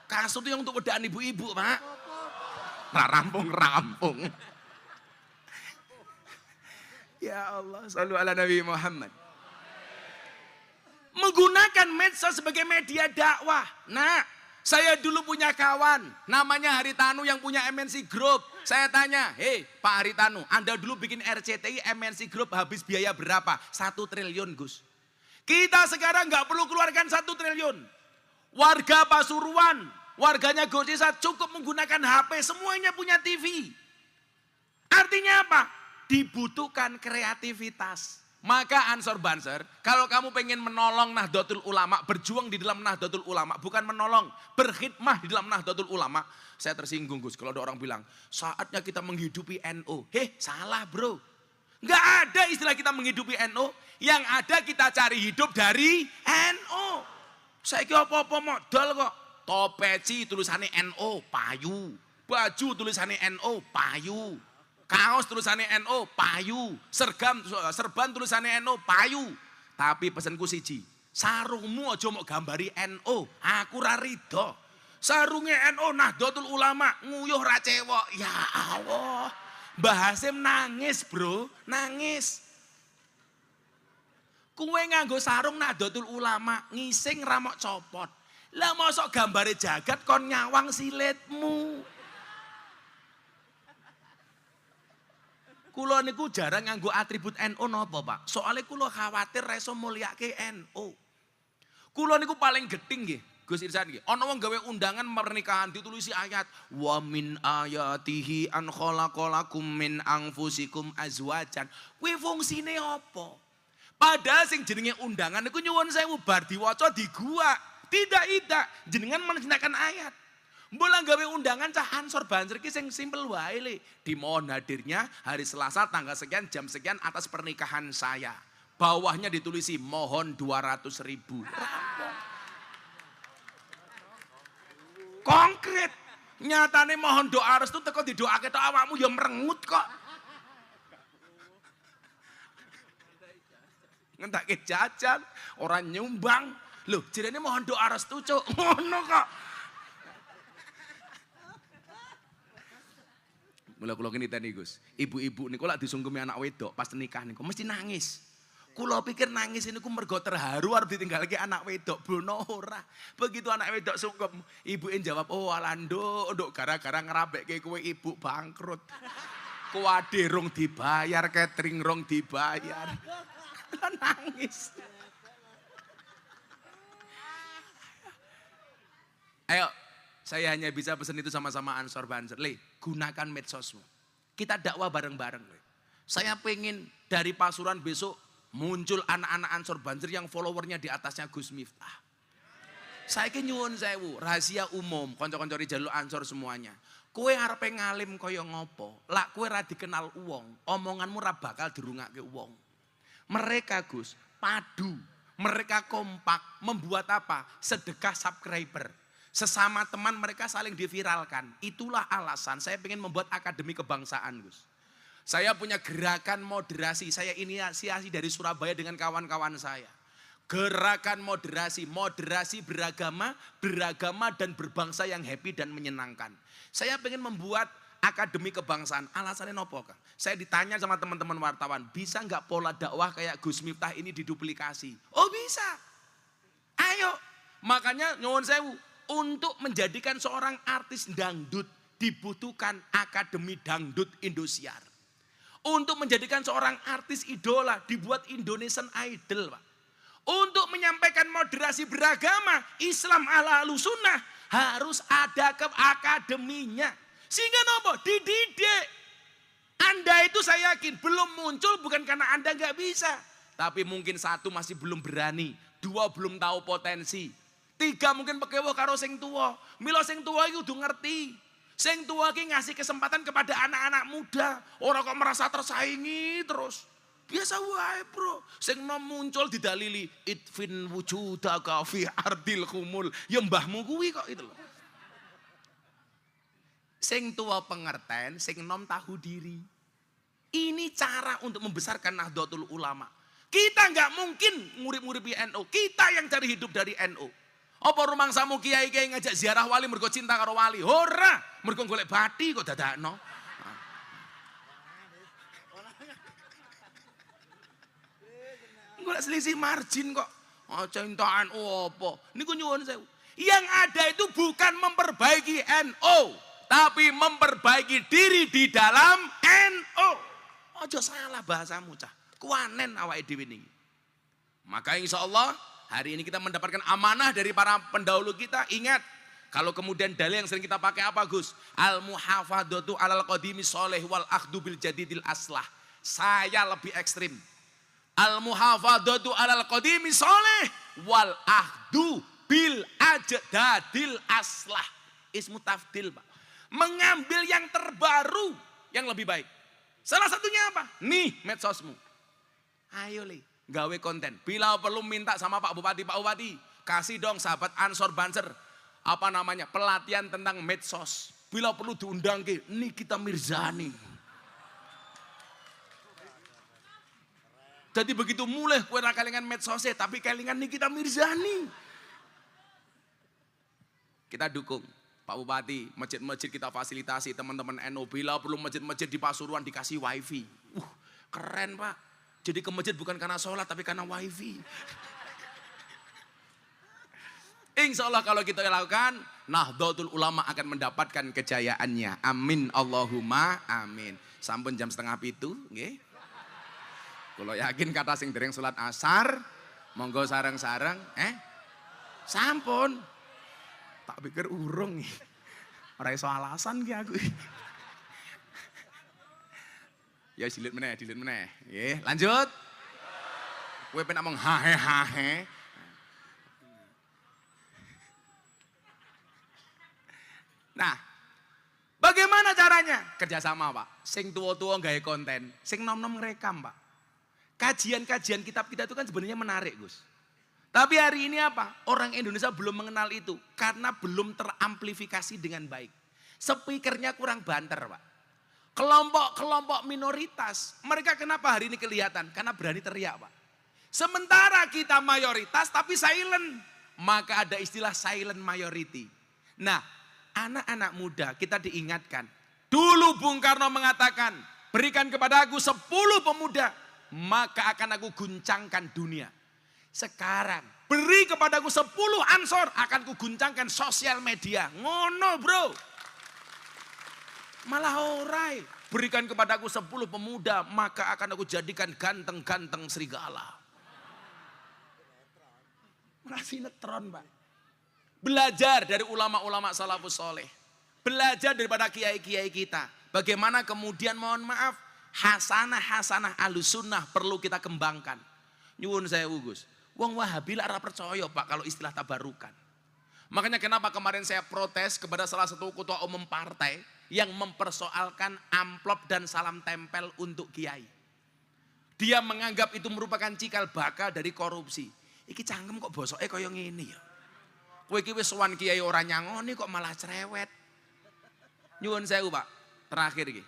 Kasur itu yang untuk wedaan ibu-ibu Pak. Rampung. Ya Allah, shallu ala Nabi Muhammad. Menggunakan medsos sebagai media dakwah. Nah, saya dulu punya kawan, namanya Haritanu yang punya MNC Group. Saya tanya, hei Pak Haritanu, Anda dulu bikin RCTI MNC Group habis biaya berapa? 1 triliun Gus. Kita sekarang nggak perlu keluarkan 1 triliun. Warga Pasuruan, warganya Gosisa cukup menggunakan HP, semuanya punya TV. Artinya apa? Dibutuhkan kreativitas. Maka Ansor Banser, kalau kamu pengen menolong Nahdlatul Ulama, berjuang di dalam Nahdlatul Ulama, bukan menolong, berkhidmah di dalam Nahdlatul Ulama. Saya tersinggung Gus, kalau ada orang bilang, saatnya kita menghidupi NU. Salah bro. Nggak ada istilah kita menghidupi NU, yang ada kita cari hidup dari NU. Saya kira apa-apa modal kok. Topeci tulisannya NU, payu. Baju tulisannya NU, payu. Kaos tulisannya NU, payu. Serban tulisannya NU, payu. Tapi pesanku siji, sarungmu aja mau gambari NU, aku ra rido. Sarungnya NU Nahdlatul Ulama, nguyuh ra cewek. Ya Allah. Mbah Hasim nangis bro, nangis. Kue nganggo sarung Nahdlatul Ulama, ngising ramok copot. Lah mosok gambare jagat kon nyawang silitmu. Kula niku jarang nganggo atribut NU napa, Pak? Soale kula khawatir reso mulyake NU. Kula niku paling geting nggih, Gus Irsan nggih. Ana wong gawe undangan pernikahan ditulisi ayat wa min ayatihi an khalaqalakum min anfusikum azwajan. Kuwi fungsine apa? Padahal sing jenenge undangan niku nyuwun sewu bar diwaca di gua. Tidak, jenengan menjinakkan ayat. Mbola gawe undangan cah Ansor Banser ki sing simpel wae le. Dimohon hadirnya hari Selasa tanggal sekian jam sekian atas pernikahan saya. Bawahnya ditulisi mohon 200.000. Konkret. Nyatane mohon doa restu teko didoake tok awakmu ya merengut kok. Ngentake jajan, orang nyumbang. Loh, jirene mohon doa restu cuk. Ngono kok. Mula kula kene tani Gus. Ibu-ibu niku lak disungkemi anak wedok pas nikah niku mesti nangis. Kula pikir nangis niku mergo terharu arep ditinggalke anak wedok, bono ora. Begitu anak wedok sungkem, ibuke jawab, "Oh, alando, nduk gara-gara ngerabekke kowe ibu bangkrut." Kuwade rong dibayar, catering rong dibayar. Nangis. Ayo, saya hanya bisa pesan itu sama-sama Ansor Banser. Le, gunakan medsosmu. Kita dakwah bareng-bareng. Saya pengen dari Pasuruan besok muncul anak-anak Ansor Banser yang followernya di atasnya Gus Miftah. Saiki nyuwun sewu, rahasia umum, kanca-kanca jaluk Ansor semuanya. Kowe arepe ngalim kaya ngopo? Lak kowe ra dikenal wong, omonganmu ra bakal dirungake wong. Mereka Gus, padu, mereka kompak, membuat apa? Sedekah subscriber. Sesama teman mereka saling diviralkan. Itulah alasan saya ingin membuat akademi kebangsaan Gus. Saya punya gerakan moderasi, saya inisiasi dari Surabaya dengan kawan-kawan saya. Gerakan moderasi, moderasi beragama, beragama dan berbangsa yang happy dan menyenangkan. Saya ingin membuat akademi kebangsaan. Alasannya nopo Kang? Saya ditanya sama teman-teman wartawan, bisa nggak pola dakwah kayak Gus Miftah ini diduplikasi? Oh bisa. Ayo. Makanya nyuwun sewu, untuk menjadikan seorang artis dangdut dibutuhkan akademi dangdut Indosiar. Untuk menjadikan seorang artis idola dibuat Indonesian Idol, Pak. Untuk menyampaikan moderasi beragama, Islam ala sunnah harus ada ke akademinya. Sehingga nopo dididik. Anda itu saya yakin belum muncul bukan karena Anda nggak bisa. Tapi mungkin satu masih belum berani. Dua belum tahu potensi. Tiga mungkin pekewo karo sing tua. Milo sing tua itu udah ngerti. Sing tua ki ngasih kesempatan kepada anak-anak muda. Orang kok merasa tersaingi terus. Biasa wae bro. Sing nom muncul didalili. Itfin wujudaka fi ardil khumul. Ya mbahmu kuwi kok itu loh. Sing tua pengerten, sing nom tahu diri. Ini cara untuk membesarkan Nahdlatul Ulama. Kita nggak mungkin murid-murid NU. Kita yang cari hidup dari NU. Apa rumangsamu kiai-kiai ngajak ziarah wali mergo cinta karo wali? Ora, mergo golek bathi kok dadakno. Golek selisih margin kok. Cintaan opo? Niku nyuwun sewu. Yang ada itu bukan memperbaiki NU, tapi memperbaiki diri di dalam NU. Ojo salah bahasamu cah. Kuanen awake dhewe niki. Maka insya Allah hari ini kita mendapatkan amanah dari para pendahulu kita. Ingat, kalau kemudian dalil yang sering kita pakai apa Gus? Al-muhafadatu alal qadimi soleh wal akhdu bil jadidil aslah. Saya lebih ekstrim. Al-muhafadatu alal qadimi soleh wal akhdu bil ajdadil aslah. Ismu tafdil Pak. Mengambil yang terbaru, yang lebih baik. Salah satunya apa? Nih medsosmu. Ayo li, gawe konten. Bila perlu minta sama Pak Bupati, kasih dong sahabat Ansor Banser, apa namanya, pelatihan tentang medsos. Bila perlu diundang ke Nikita Mirzani. Jadi begitu mulai kue kalingan medsosnya, tapi kalingan Nikita Mirzani. Kita dukung Pak Bupati, masjid-masjid kita fasilitasi, teman-teman NU. Bila perlu masjid-masjid di Pasuruan dikasih wifi. Keren Pak. Jadi ke masjid bukan karena sholat tapi karena wifi. Insya Allah kalau kita lakukan, Nahdlatul Ulama akan mendapatkan kejayaannya. Amin Allahumma amin. Sampun jam 6:30, nggih. Kalau yakin kata sing dereng sholat asar, monggo sareng-sareng, sampun. Tak pikir urung nih. Ora iso alasan ki aku. Ya dilit meneh. Nggih, lanjut. Kowe penak mong hahe. Nah, bagaimana caranya? Kerjasama Pak. Sing tua-tua gawe konten, sing nom-nom ngerekam Pak. Kajian-kajian kitab kita itu kan sebenarnya menarik Gus. Tapi hari ini apa? Orang Indonesia belum mengenal itu karena belum teramplifikasi dengan baik. Speakernya kurang banter Pak. Kelompok-kelompok minoritas, mereka kenapa hari ini kelihatan? Karena berani teriak Pak. Sementara kita mayoritas tapi silent, maka ada istilah silent majority. Nah, anak-anak muda kita diingatkan. Dulu Bung Karno mengatakan, berikan kepada aku 10 pemuda, maka akan aku guncangkan dunia. Sekarang, beri kepada aku 10 ansor, akan ku guncangkan sosial media. Ngono bro. Malah orai, berikan kepadaku 10 pemuda, maka akan aku jadikan ganteng-ganteng serigala. Sinetron Pak. Belajar dari ulama-ulama salafus soleh. Belajar daripada kiai-kiai kita. Bagaimana kemudian mohon maaf, hasanah-hasanah ahlus sunnah perlu kita kembangkan. Nyuwun sewu Gus. Wong Wahabi ora percaya Pak kalau istilah tabarukan. Makanya kenapa kemarin saya protes kepada salah satu ketua umum partai yang mempersoalkan amplop dan salam tempel untuk kiai. Dia menganggap itu merupakan cikal bakal dari korupsi. Iki cangkem kok bosoke kaya ngene ya. Kowe iki wis sowan kiai ora nyangoni kok malah cerewet. Nyuwun sewu Pak. Terakhir iki.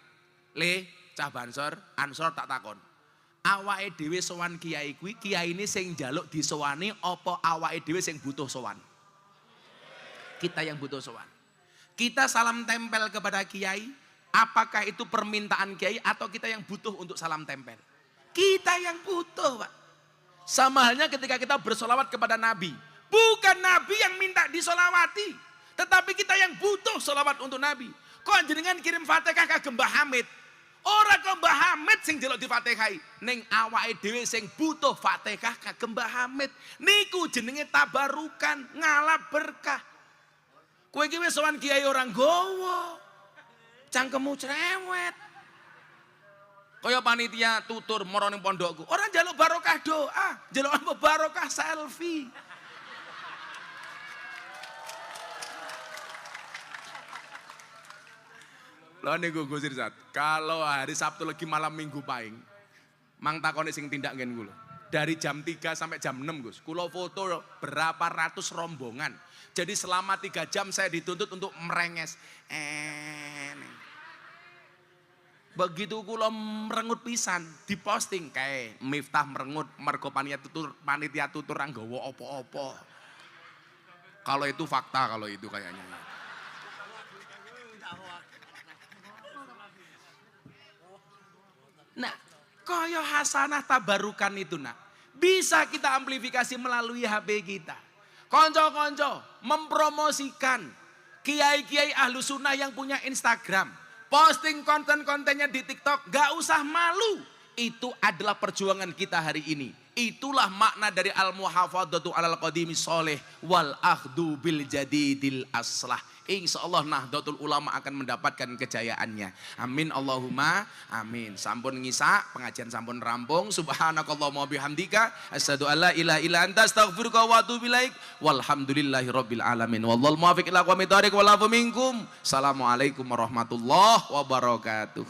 Le, cah Bansor, Ansor tak takon. Awake dhewe sowan kiai kuwi, kiyaine sing njaluk disowani apa awake dhewe sing butuh sowan? Kita yang butuh sowan. Kita salam tempel kepada kiai, apakah itu permintaan kiai atau kita yang butuh untuk salam tempel? Kita yang butuh, Pak. Sama halnya ketika kita bersolawat kepada Nabi. Bukan Nabi yang minta disolawati, tetapi kita yang butuh solawat untuk Nabi. Kok jenengan kirim Fatihah ke Mbah Hamid? Ora ke Mbah Hamid sing jeluk di Fatihai, ning awake dhewe sing butuh Fatihah ke Mbah Hamid. Niku jenenge tabarukan, ngalap berkah. Kowe iki wis sowan kiai orang gowo. Cangkemmu cerewet. Kaya panitia tutur mara ning pondokku. Ora njaluk barokah doa, njaluk apa barokah selfie. Lho niku Gus Irsat, kalau hari Sabtu lagi malam Minggu paing, mang takone sing tindak ngen kula. Dari jam 3 sampai jam 6 Gus, kula foto berapa ratus rombongan. Jadi selama 3 jam saya dituntut untuk merenges. Begitu kula merengut pisan, diposting kayak Miftah merengut mergo panitia tutur ra nggawa apa-apa. Kalau itu fakta kalau itu kayaknya. Nah, kaya hasanah tabarukan itu nak, bisa kita amplifikasi melalui HP kita. Konco-konco mempromosikan kiai-kiai ahlu sunnah yang punya Instagram, posting konten-kontennya di TikTok, gak usah malu. Itu adalah perjuangan kita hari ini. Itulah makna dari al-muhafadzatu alal qadimi sholeh wal akhdu bil jadidil aslah. Insyaallah Nahdlatul Ulama akan mendapatkan kejayaannya. Amin Allahumma amin. Sampun ngisa, pengajian sampun rampung. Subhanakallahumma bihamdika asyhadu alla ilaha illa anta astaghfiruka wa atubu ilaik. Walhamdulillahirabbil alamin. Wallahul muwaffiq ila aqwamit thoriq wal afu minkum. Assalamualaikum warahmatullahi wabarakatuh.